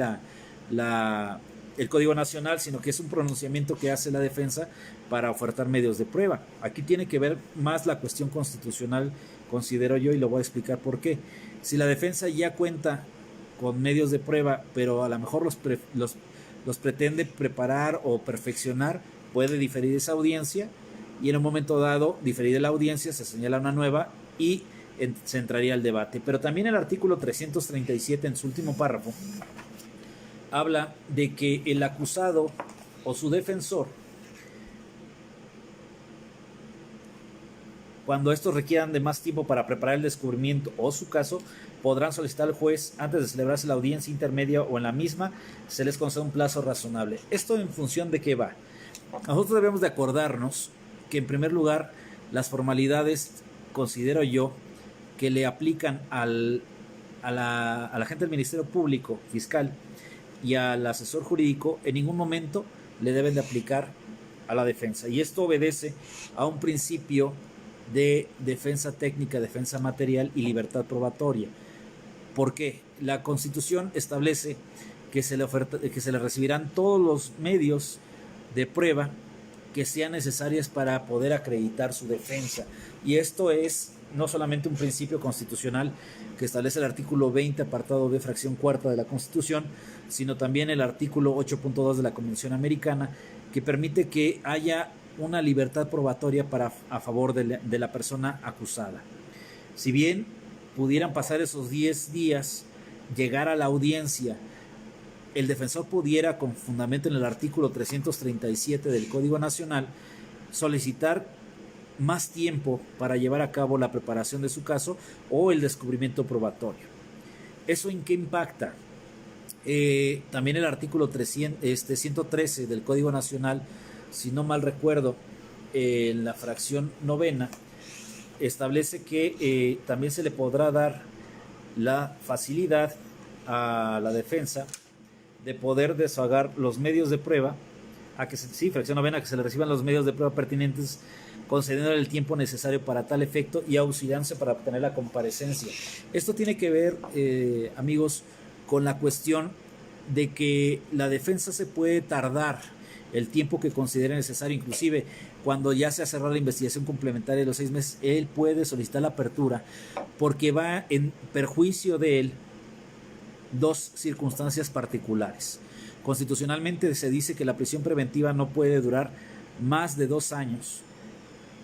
el Código Nacional, sino que es un pronunciamiento que hace la defensa para ofertar medios de prueba. Aquí tiene que ver más la cuestión constitucional, considero yo, y lo voy a explicar por qué. Si la defensa ya cuenta con medios de prueba, pero a lo mejor los pretende preparar o perfeccionar, puede diferir esa audiencia y en un momento dado, diferir la audiencia, se señala una nueva y se entraría al debate. Pero también el artículo 337 en su último párrafo habla de que el acusado o su defensor, cuando estos requieran de más tiempo para preparar el descubrimiento o su caso, podrán solicitar al juez antes de celebrarse la audiencia intermedia o en la misma se les concede un plazo razonable. ¿Esto en función de qué va? Nosotros debemos de acordarnos que en primer lugar las formalidades, considero yo, que le aplican a la gente del Ministerio Público, fiscal y al asesor jurídico, en ningún momento le deben de aplicar a la defensa. Y esto obedece a un principio de defensa técnica, defensa material y libertad probatoria. ¿Por qué? La Constitución establece que se le recibirán todos los medios de prueba que sean necesarias para poder acreditar su defensa. Y esto es no solamente un principio constitucional que establece el artículo 20, apartado B, fracción cuarta de la Constitución, sino también el artículo 8.2 de la Convención Americana, que permite que haya una libertad probatoria a favor de la persona acusada. Si bien pudieran pasar esos 10 días, llegar a la audiencia, el defensor pudiera, con fundamento en el artículo 337 del Código Nacional, solicitar más tiempo para llevar a cabo la preparación de su caso o el descubrimiento probatorio. ¿Eso en qué impacta? También el artículo 113 del Código Nacional, si no mal recuerdo, en la fracción novena, establece que también se le podrá dar la facilidad a la defensa de poder desfagar los medios de prueba, fracción novena, que se le reciban los medios de prueba pertinentes, concediéndole el tiempo necesario para tal efecto y auxiliándose para obtener la comparecencia. Esto tiene que ver, amigos, con la cuestión de que la defensa se puede tardar el tiempo que considere necesario. Inclusive cuando ya se ha cerrado la investigación complementaria de los 6 meses, él puede solicitar la apertura, porque va en perjuicio de él dos circunstancias particulares. Constitucionalmente se dice que la prisión preventiva no puede durar más de 2 años,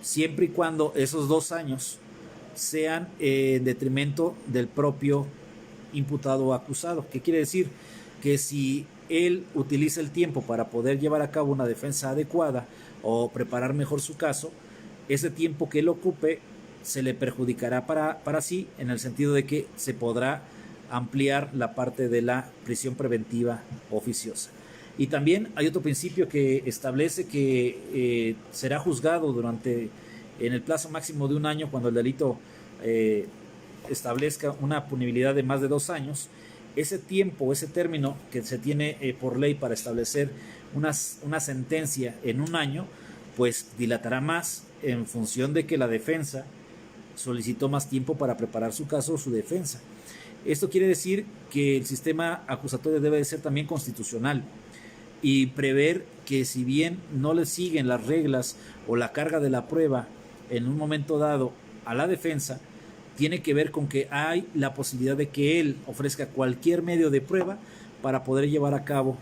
siempre y cuando esos 2 años sean en detrimento del propio imputado o acusado. ¿Qué quiere decir? Que si él utiliza el tiempo para poder llevar a cabo una defensa adecuada o preparar mejor su caso, ese tiempo que él ocupe se le perjudicará para sí, en el sentido de que se podrá ampliar la parte de la prisión preventiva oficiosa. Y también hay otro principio que establece que será juzgado en el plazo máximo de 1 año cuando el delito establezca una punibilidad de más de 2 años. Ese tiempo, ese término que se tiene por ley para establecer una sentencia en 1 año, pues dilatará más en función de que la defensa solicitó más tiempo para preparar su caso o su defensa. Esto quiere decir que el sistema acusatorio debe de ser también constitucional y prever que, si bien no le siguen las reglas o la carga de la prueba en un momento dado a la defensa, tiene que ver con que hay la posibilidad de que él ofrezca cualquier medio de prueba para poder llevar a cabo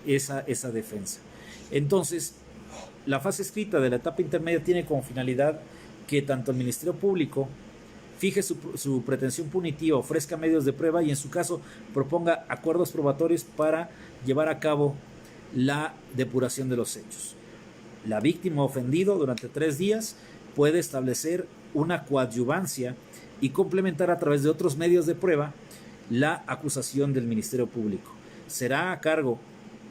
esa defensa. Entonces, la fase escrita de la etapa intermedia tiene como finalidad que tanto el Ministerio Público fije su pretensión punitiva, ofrezca medios de prueba y en su caso proponga acuerdos probatorios para llevar a cabo la depuración de los hechos. La víctima ofendido durante 3 días puede establecer una coadyuvancia y complementar a través de otros medios de prueba la acusación del Ministerio Público. Será a cargo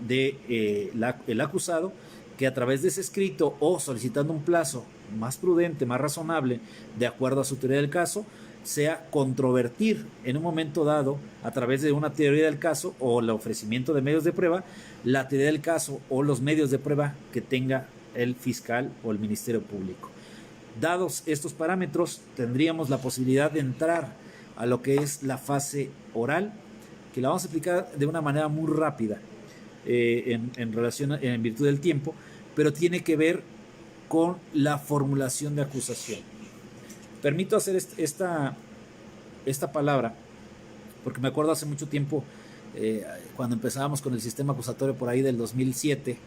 del acusado que a través de ese escrito o solicitando un plazo más prudente, más razonable, de acuerdo a su teoría del caso, sea controvertir en un momento dado, a través de una teoría del caso o el ofrecimiento de medios de prueba, la teoría del caso o los medios de prueba que tenga el fiscal o el Ministerio Público. Dados estos parámetros, tendríamos la posibilidad de entrar a lo que es la fase oral, que la vamos a explicar de una manera muy rápida en virtud del tiempo, pero tiene que ver con la formulación de acusación. Permito hacer esta palabra porque me acuerdo hace mucho tiempo, cuando empezábamos con el sistema acusatorio por ahí del 2007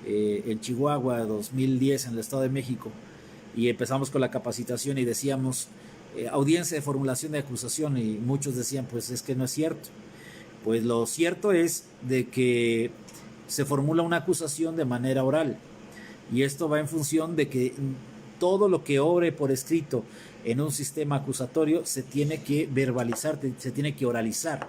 en Chihuahua, 2010 en el Estado de México, y empezamos con la capacitación y decíamos audiencia de formulación de acusación, y muchos decían, pues es que no es cierto. Pues lo cierto es de que se formula una acusación de manera oral, y esto va en función de que todo lo que obre por escrito en un sistema acusatorio se tiene que verbalizar, se tiene que oralizar,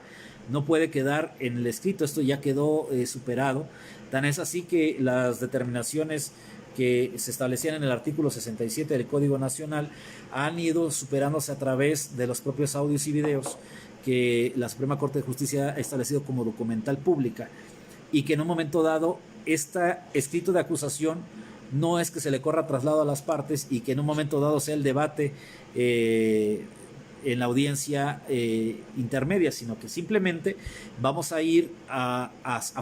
no puede quedar en el escrito. Esto ya quedó superado. Tan es así que las determinaciones que se establecían en el artículo 67 del Código Nacional han ido superándose a través de los propios audios y videos que la Suprema Corte de Justicia ha establecido como documental pública, y que en un momento dado este escrito de acusación no es que se le corra traslado a las partes y que en un momento dado sea el debate en la audiencia intermedia, sino que simplemente vamos a ir a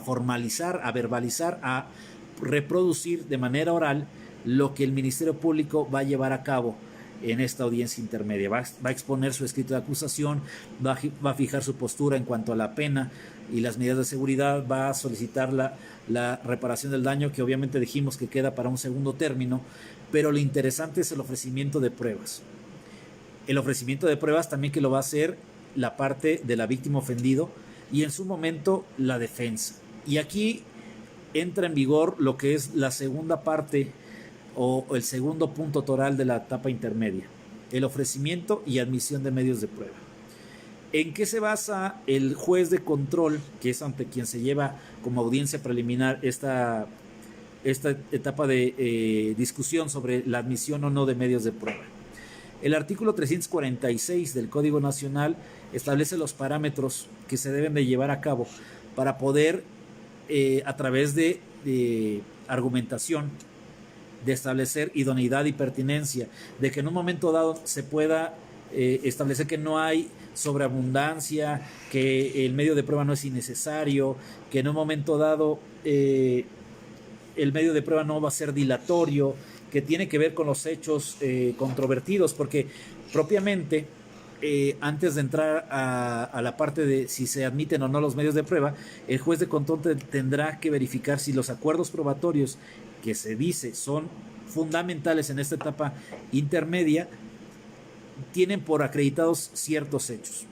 formalizar, a verbalizar, a reproducir de manera oral lo que el Ministerio Público va a llevar a cabo en esta audiencia intermedia. Va a exponer su escrito de acusación, va a fijar su postura en cuanto a la pena y las medidas de seguridad, va a solicitar la reparación del daño, que obviamente dijimos que queda para un segundo término, pero lo interesante es el ofrecimiento de pruebas. El ofrecimiento de pruebas también, que lo va a hacer la parte de la víctima ofendido y en su momento la defensa. Y aquí entra en vigor lo que es la segunda parte o el segundo punto toral de la etapa intermedia: el ofrecimiento y admisión de medios de prueba. ¿En qué se basa el juez de control, que es ante quien se lleva como audiencia preliminar esta etapa de discusión sobre la admisión o no de medios de prueba? El artículo 346 del Código Nacional establece los parámetros que se deben de llevar a cabo para poder, a través de argumentación, de establecer idoneidad y pertinencia, de que en un momento dado se pueda establecer que no hay sobreabundancia, que el medio de prueba no es innecesario, que en un momento dado el medio de prueba no va a ser dilatorio, que tiene que ver con los hechos controvertidos, porque propiamente antes de entrar a la parte de si se admiten o no los medios de prueba, el juez de control tendrá que verificar si los acuerdos probatorios que se dice son fundamentales en esta etapa intermedia tienen por acreditados ciertos hechos.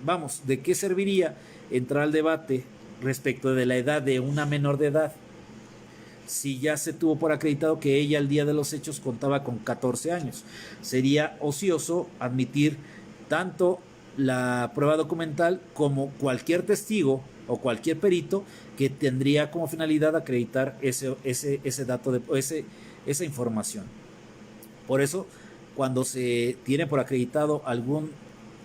Vamos, ¿de qué serviría entrar al debate respecto de la edad de una menor de edad si ya se tuvo por acreditado que ella al día de los hechos contaba con 14 años? Sería ocioso admitir tanto la prueba documental como cualquier testigo o cualquier perito que tendría como finalidad acreditar ese dato, esa información. Por eso, cuando se tiene por acreditado algún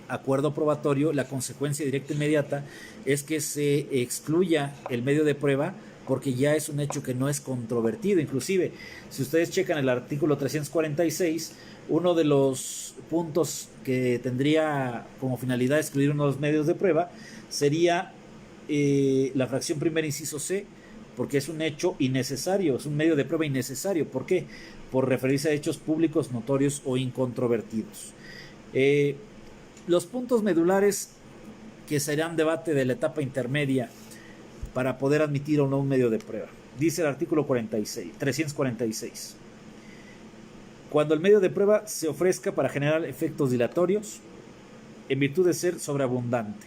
acuerdo probatorio, la consecuencia directa e inmediata es que se excluya el medio de prueba, porque ya es un hecho que no es controvertido. Inclusive, si ustedes checan el artículo 346, uno de los puntos que tendría como finalidad excluir uno de los medios de prueba sería la fracción primera, inciso C, porque es un hecho innecesario, es un medio de prueba innecesario. ¿Por qué? Por referirse a hechos públicos, notorios o incontrovertidos. Los puntos medulares que serán debate de la etapa intermedia para poder admitir o no un medio de prueba. Dice el artículo 346. Cuando el medio de prueba se ofrezca para generar efectos dilatorios, en virtud de ser sobreabundante.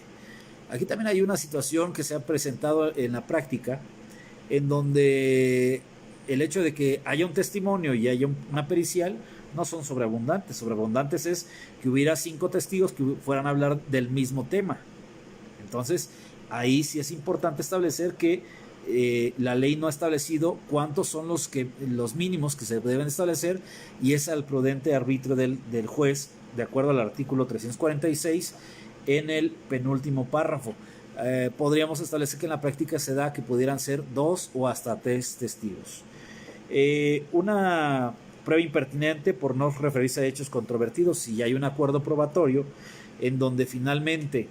Aquí también hay una situación que se ha presentado en la práctica, en donde el hecho de que haya un testimonio y haya una pericial no son sobreabundantes. Sobreabundantes es que hubiera 5 testigos que fueran a hablar del mismo tema. Entonces, ahí sí es importante establecer que la ley no ha establecido cuántos son los mínimos que se deben establecer, y es al prudente arbitrio del juez, de acuerdo al artículo 346, en el penúltimo párrafo. Podríamos establecer que en la práctica se da que pudieran ser 2 o hasta 3 testigos. Una prueba impertinente, por no referirse a hechos controvertidos, si hay un acuerdo probatorio en donde finalmente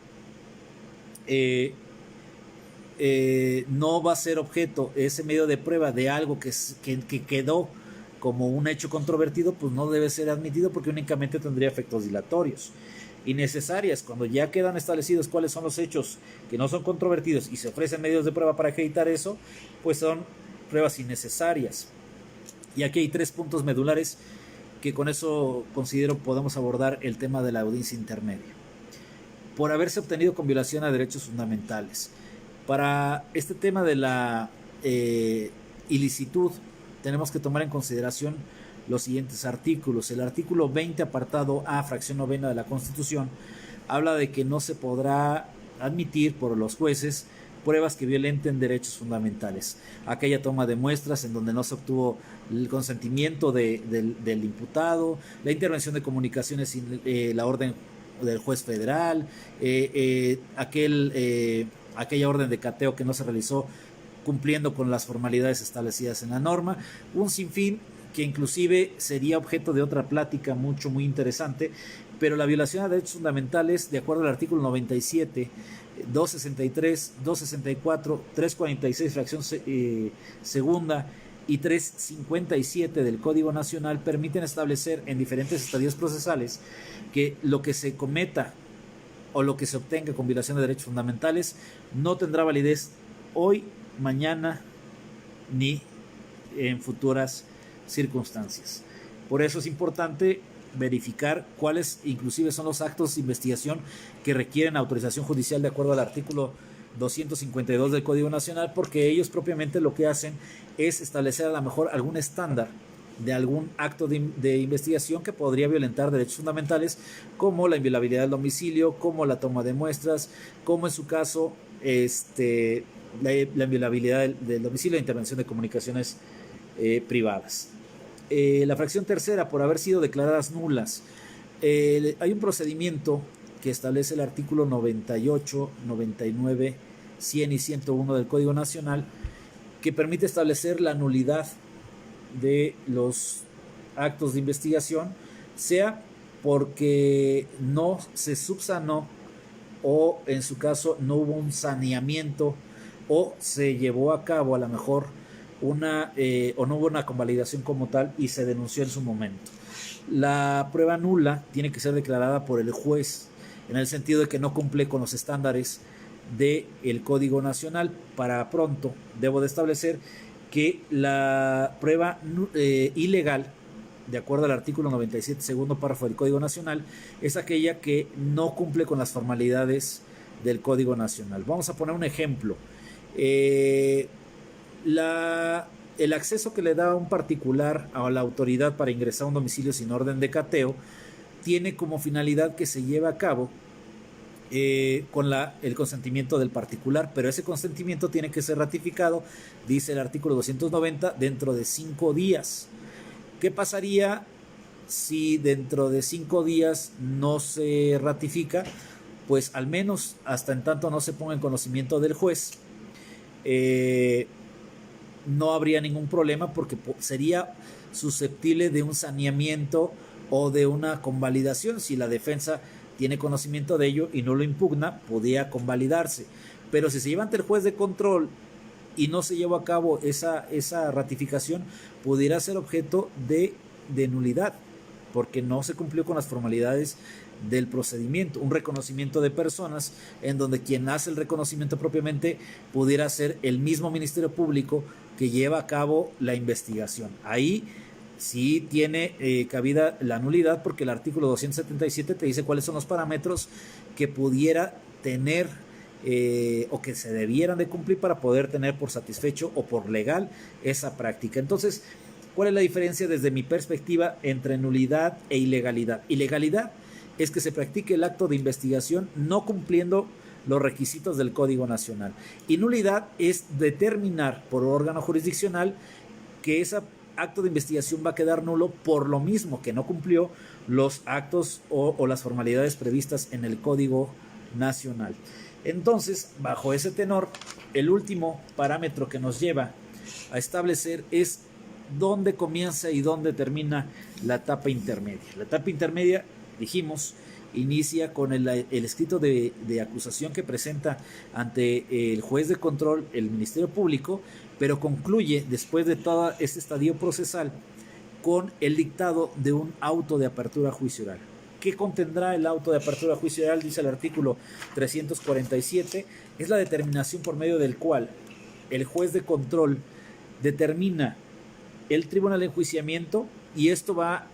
no va a ser objeto ese medio de prueba de algo que quedó como un hecho controvertido, pues no debe ser admitido, porque únicamente tendría efectos dilatorios. Innecesarias, cuando ya quedan establecidos cuáles son los hechos que no son controvertidos y se ofrecen medios de prueba para acreditar eso, pues son pruebas innecesarias. Y aquí hay 3 puntos medulares que con eso considero podemos abordar el tema de la audiencia intermedia. Por haberse obtenido con violación a derechos fundamentales. Para este tema de la ilicitud, tenemos que tomar en consideración los siguientes artículos. El artículo 20, apartado A, fracción novena de la Constitución, habla de que no se podrá admitir por los jueces pruebas que violenten derechos fundamentales. Aquella toma de muestras en donde no se obtuvo el consentimiento del imputado, la intervención de comunicaciones sin la orden del juez federal, aquella orden de cateo que no se realizó cumpliendo con las formalidades establecidas en la norma, un sinfín que inclusive sería objeto de otra plática muy interesante, pero la violación a derechos fundamentales, de acuerdo al artículo 97, 263, 264, 346, fracción segunda y 357 del Código Nacional, permiten establecer en diferentes estadios procesales que lo que se cometa o lo que se obtenga con violación de derechos fundamentales no tendrá validez hoy, mañana ni en futuras circunstancias. Por eso es importante verificar cuáles inclusive son los actos de investigación que requieren autorización judicial de acuerdo al artículo 252 del Código Nacional, porque ellos propiamente lo que hacen es establecer a lo mejor algún estándar de algún acto de investigación que podría violentar derechos fundamentales, como la inviolabilidad del domicilio, como la toma de muestras, como en su caso la inviolabilidad del domicilio, la intervención de comunicaciones privadas. La fracción tercera, por haber sido declaradas nulas. Hay un procedimiento que establece el artículo 98, 99, 100 y 101 del Código Nacional, que permite establecer la nulidad de los actos de investigación, sea porque no se subsanó o en su caso no hubo un saneamiento o se llevó a cabo a lo mejor o no hubo una convalidación como tal y se denunció en su momento. La prueba nula tiene que ser declarada por el juez en el sentido de que no cumple con los estándares del Código Nacional. Para pronto debo de establecer que la prueba ilegal, de acuerdo al artículo 97, segundo párrafo del Código Nacional, es aquella que no cumple con las formalidades del Código Nacional. Vamos a poner un ejemplo. El acceso que le da un particular a la autoridad para ingresar a un domicilio sin orden de cateo tiene como finalidad que se lleve a cabo con el consentimiento del particular, pero ese consentimiento tiene que ser ratificado, dice el artículo 290, dentro de 5 días. ¿Qué pasaría si dentro de 5 días no se ratifica? Pues al menos hasta en tanto no se ponga en conocimiento del juez, no habría ningún problema, porque sería susceptible de un saneamiento o de una convalidación. Si la defensa tiene conocimiento de ello y no lo impugna, podría convalidarse. Pero si se lleva ante el juez de control y no se lleva a cabo esa ratificación, pudiera ser objeto de nulidad, porque no se cumplió con las formalidades del procedimiento. Un reconocimiento de personas en donde quien hace el reconocimiento propiamente pudiera ser el mismo Ministerio Público que lleva a cabo la investigación. Ahí sí tiene cabida la nulidad, porque el artículo 277 te dice cuáles son los parámetros que pudiera tener o que se debieran de cumplir para poder tener por satisfecho o por legal esa práctica. Entonces, ¿cuál es la diferencia desde mi perspectiva entre nulidad e ilegalidad? Ilegalidad es que se practique el acto de investigación no cumpliendo los requisitos del Código Nacional. Y nulidad es determinar por órgano jurisdiccional que ese acto de investigación va a quedar nulo por lo mismo que no cumplió los actos o las formalidades previstas en el Código Nacional. Entonces, bajo ese tenor, el último parámetro que nos lleva a establecer es dónde comienza y dónde termina la etapa intermedia. La etapa intermedia, dijimos, inicia con el escrito de acusación que presenta ante el juez de control, el Ministerio Público, pero concluye, después de todo este estadio procesal, con el dictado de un auto de apertura a juicio oral. ¿Qué contendrá el auto de apertura a juicio oral? Dice el artículo 347, es la determinación por medio del cual el juez de control determina el tribunal de enjuiciamiento, y esto va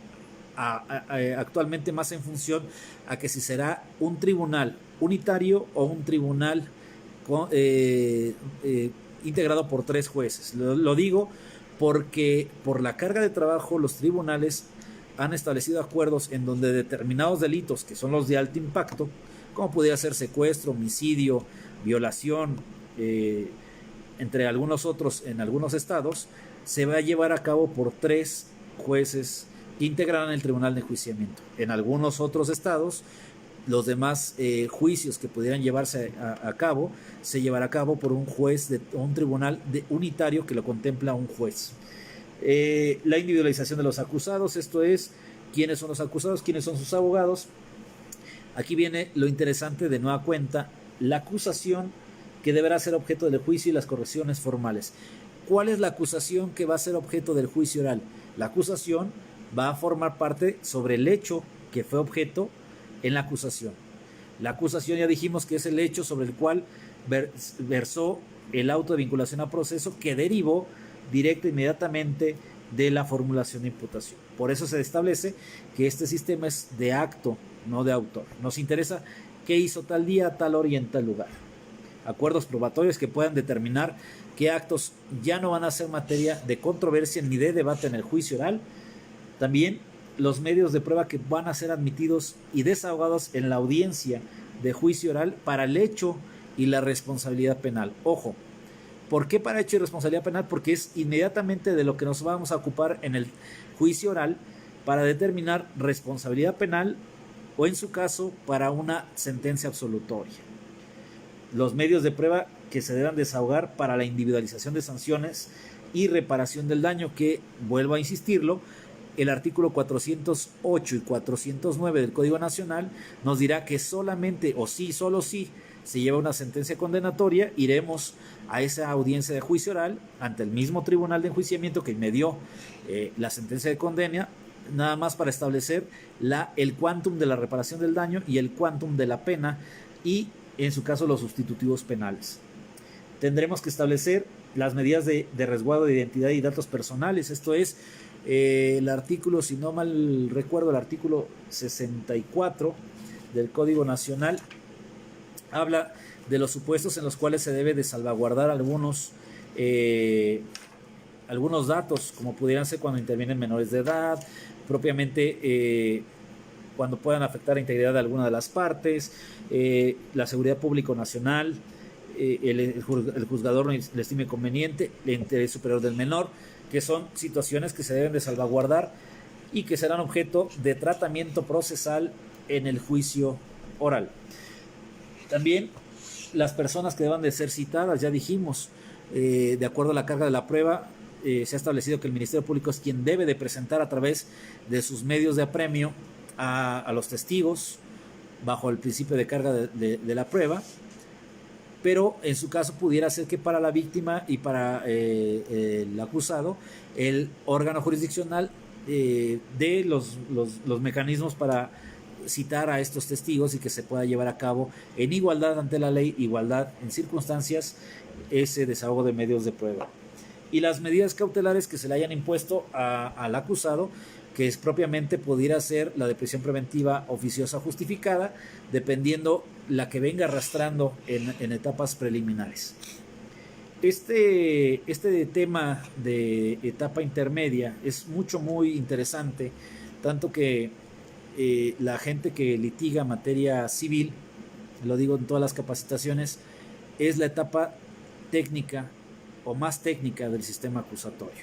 actualmente más en función a que si será un tribunal unitario o un tribunal integrado por 3 jueces. Lo digo porque por la carga de trabajo los tribunales han establecido acuerdos en donde determinados delitos, que son los de alto impacto, como pudiera ser secuestro, homicidio, violación, entre algunos otros en algunos estados, se va a llevar a cabo por 3 jueces que integrarán el tribunal de enjuiciamiento. En algunos otros estados, los demás juicios que pudieran llevarse a cabo, se llevará a cabo por un juez de un tribunal unitario que lo contempla un juez. La individualización de los acusados, esto es, quiénes son los acusados, quiénes son sus abogados. Aquí viene lo interesante de nueva cuenta, la acusación que deberá ser objeto del juicio y las correcciones formales. ¿Cuál es la acusación que va a ser objeto del juicio oral? La acusación va a formar parte sobre el hecho que fue objeto en la acusación. La acusación ya dijimos que es el hecho sobre el cual versó el auto de vinculación a proceso que derivó directa e inmediatamente de la formulación de imputación. Por eso se establece que este sistema es de acto, no de autor. Nos interesa qué hizo tal día, tal hora y en tal lugar. Acuerdos probatorios que puedan determinar qué actos ya no van a ser materia de controversia ni de debate en el juicio oral. También los medios de prueba que van a ser admitidos y desahogados en la audiencia de juicio oral para el hecho y la responsabilidad penal. Ojo, ¿por qué para hecho y responsabilidad penal? Porque es inmediatamente de lo que nos vamos a ocupar en el juicio oral para determinar responsabilidad penal o, en su caso, para una sentencia absolutoria. Los medios de prueba que se deban desahogar para la individualización de sanciones y reparación del daño, que, vuelvo a insistirlo, el artículo 408 y 409 del Código Nacional nos dirá que solamente o sí, solo si se lleva una sentencia condenatoria, iremos a esa audiencia de juicio oral ante el mismo tribunal de enjuiciamiento que me dio la sentencia de condena, nada más para establecer el quantum de la reparación del daño y el quantum de la pena y, en su caso, los sustitutivos penales. Tendremos que establecer las medidas de resguardo de identidad y datos personales, esto es, el artículo, si no mal recuerdo, el artículo 64 del Código Nacional habla de los supuestos en los cuales se debe de salvaguardar algunos datos, como pudieran ser cuando intervienen menores de edad, propiamente cuando puedan afectar la integridad de alguna de las partes, la seguridad pública nacional, el juzgador le estime conveniente, el interés superior del menor, que son situaciones que se deben de salvaguardar y que serán objeto de tratamiento procesal en el juicio oral. También las personas que deban de ser citadas, ya dijimos, de acuerdo a la carga de la prueba, se ha establecido que el Ministerio Público es quien debe de presentar a través de sus medios de apremio a los testigos bajo el principio de carga de la prueba, pero en su caso pudiera ser que para la víctima y para el acusado el órgano jurisdiccional dé los mecanismos para citar a estos testigos y que se pueda llevar a cabo en igualdad ante la ley, igualdad en circunstancias, ese desahogo de medios de prueba. Y las medidas cautelares que se le hayan impuesto al acusado, que es propiamente pudiera ser la de prisión preventiva oficiosa justificada, dependiendo la que venga arrastrando en etapas preliminares. Este tema de etapa intermedia es muy interesante, tanto que la gente que litiga materia civil, lo digo en todas las capacitaciones, es la etapa técnica o más técnica del sistema acusatorio.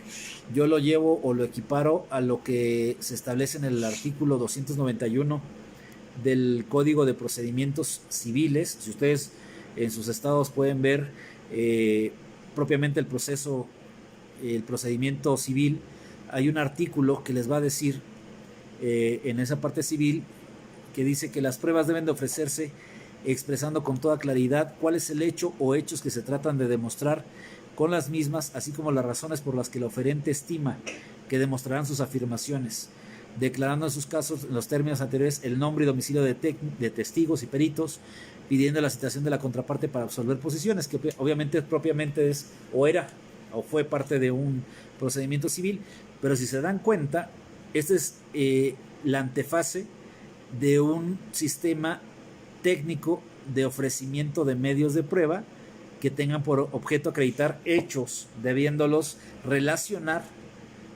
Yo lo llevo o lo equiparo a lo que se establece en el artículo 291 del Código de Procedimientos Civiles. Si ustedes en sus estados pueden ver propiamente el procedimiento civil, hay un artículo que les va a decir en esa parte civil que dice que las pruebas deben de ofrecerse expresando con toda claridad cuál es el hecho o hechos que se tratan de demostrar con las mismas, así como las razones por las que el oferente estima que demostrarán sus afirmaciones, declarando en sus casos, en los términos anteriores, el nombre y domicilio de testigos y peritos, pidiendo la citación de la contraparte para absolver posiciones, que obviamente propiamente es o era o fue parte de un procedimiento civil, pero si se dan cuenta, este es la antefase de un sistema técnico de ofrecimiento de medios de prueba que tengan por objeto acreditar hechos, debiéndolos relacionar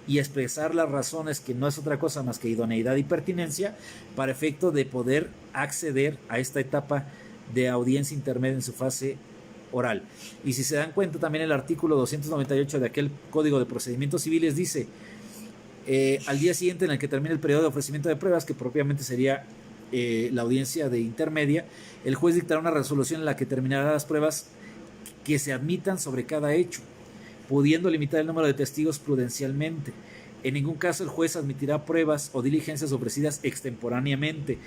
y expresar las razones, que no es otra cosa más que idoneidad y pertinencia, para efecto de poder acceder a esta etapa de audiencia intermedia en su fase oral. Y si se dan cuenta, también el artículo 298 de aquel Código de Procedimientos Civiles dice: al día siguiente en el que termine el periodo de ofrecimiento de pruebas, que propiamente sería la audiencia de intermedia, el juez dictará una resolución en la que terminará las pruebas que se admitan sobre cada hecho, pudiendo limitar el número de testigos prudencialmente. En ningún caso el juez admitirá pruebas o diligencias ofrecidas extemporáneamente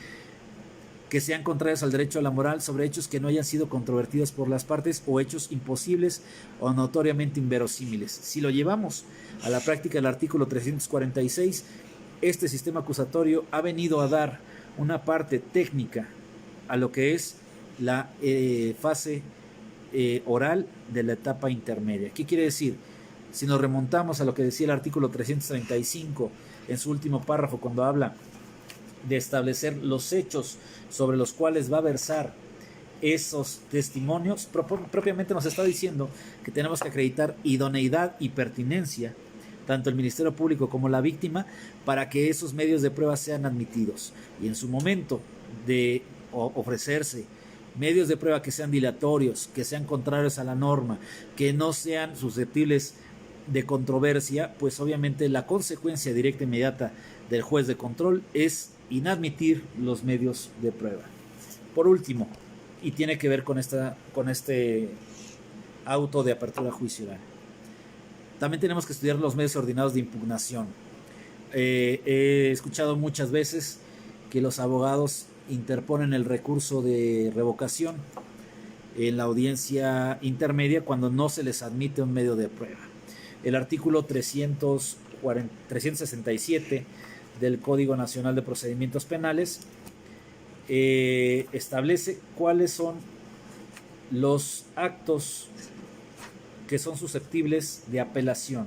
que sean contrarias al derecho a la moral sobre hechos que no hayan sido controvertidos por las partes o hechos imposibles o notoriamente inverosímiles. Si lo llevamos a la práctica del artículo 346, este sistema acusatorio ha venido a dar una parte técnica a lo que es la fase oral de la etapa intermedia. ¿Qué quiere decir? Si nos remontamos a lo que decía el artículo 335 en su último párrafo, cuando habla de establecer los hechos sobre los cuales va a versar esos testimonios, propiamente nos está diciendo que tenemos que acreditar idoneidad y pertinencia, tanto el Ministerio Público como la víctima, para que esos medios de prueba sean admitidos. Y en su momento de ofrecerse medios de prueba que sean dilatorios, que sean contrarios a la norma, que no sean susceptibles de controversia, pues obviamente la consecuencia directa e inmediata del juez de control es inadmitir los medios de prueba. Por último, y tiene que ver con este auto de apertura juicio oral, también tenemos que estudiar los medios ordinarios de impugnación. He escuchado muchas veces que los abogados interponen el recurso de revocación en la audiencia intermedia cuando no se les admite un medio de prueba. El artículo 367 del Código Nacional de Procedimientos Penales establece cuáles son los actos que son susceptibles de apelación,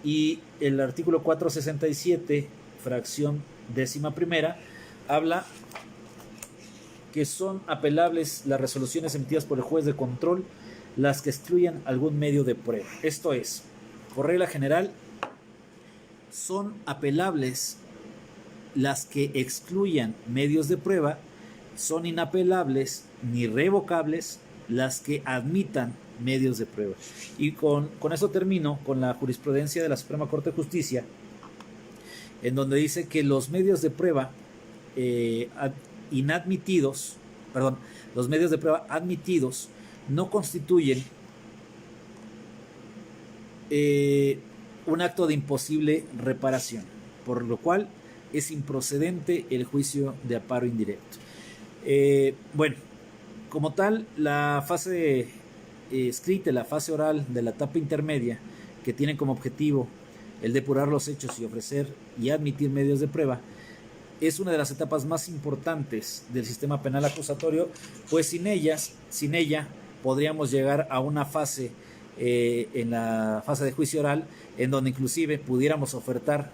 y el artículo 467, fracción 11ª, habla que son apelables las resoluciones emitidas por el juez de control, las que excluyan algún medio de prueba. Esto es, por regla general, son apelables las que excluyan medios de prueba, son inapelables ni revocables las que admitan medios de prueba. Y con eso termino con la jurisprudencia de la Suprema Corte de Justicia, en donde dice que los medios de prueba los medios de prueba admitidos no constituyen un acto de imposible reparación, por lo cual es improcedente el juicio de amparo indirecto. Bueno, como tal, la fase escrita, la fase oral de la etapa intermedia, que tiene como objetivo el depurar los hechos y ofrecer y admitir medios de prueba, es una de las etapas más importantes del sistema penal acusatorio, pues sin ella podríamos llegar a una fase, en la fase de juicio oral, en donde inclusive pudiéramos ofertar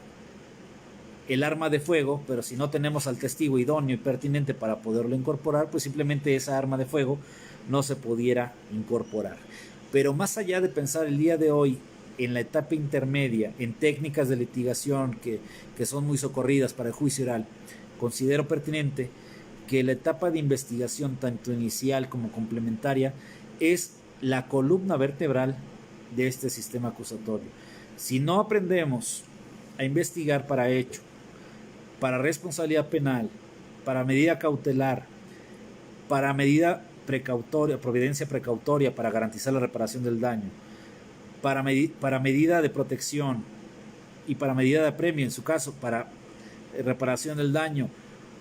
el arma de fuego, pero si no tenemos al testigo idóneo y pertinente para poderlo incorporar, pues simplemente esa arma de fuego no se pudiera incorporar. Pero más allá de pensar el día de hoy en la etapa intermedia, en técnicas de litigación que son muy socorridas para el juicio oral, considero pertinente que la etapa de investigación, tanto inicial como complementaria, es la columna vertebral de este sistema acusatorio. Si no aprendemos a investigar para hecho, para responsabilidad penal, para medida cautelar, para medida precautoria, providencia precautoria para garantizar la reparación del daño, para medida de protección y para medida de apremio, en su caso, para reparación del daño,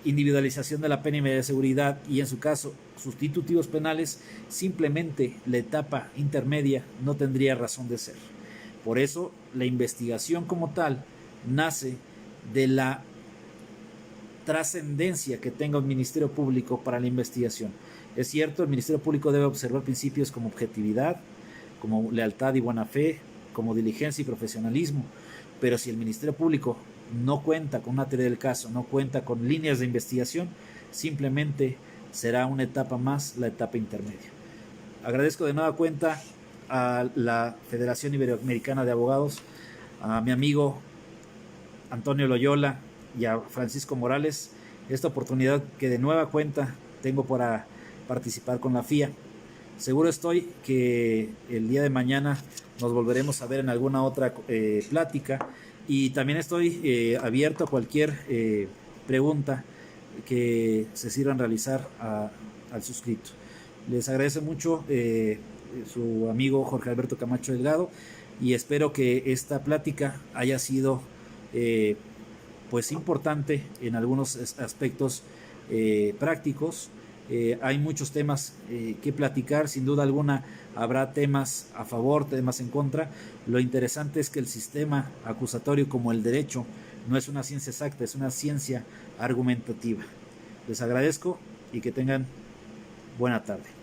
individualización de la pena y medida de seguridad, y en su caso, sustitutivos penales, simplemente la etapa intermedia no tendría razón de ser. Por eso, la investigación como tal nace de la trascendencia que tenga un Ministerio Público para la investigación. Es cierto, el Ministerio Público debe observar principios como objetividad, como lealtad y buena fe, como diligencia y profesionalismo, pero si el Ministerio Público no cuenta con una teoría del caso, no cuenta con líneas de investigación, simplemente será una etapa más, la etapa intermedia. Agradezco de nueva cuenta a la Federación Iberoamericana de Abogados, a mi amigo Antonio Loyola y a Francisco Morales esta oportunidad que de nueva cuenta tengo para participar con la FIA. Seguro estoy que el día de mañana nos volveremos a ver en alguna otra plática, y también estoy abierto a cualquier pregunta que se sirvan realizar al suscrito. Les agradece mucho su amigo Jorge Alberto Camacho Delgado, y espero que esta plática haya sido pues importante en algunos aspectos prácticos. Hay muchos temas que platicar, sin duda alguna habrá temas a favor, temas en contra. Lo interesante es que el sistema acusatorio, como el derecho, no es una ciencia exacta, es una ciencia argumentativa. Les agradezco y que tengan buena tarde.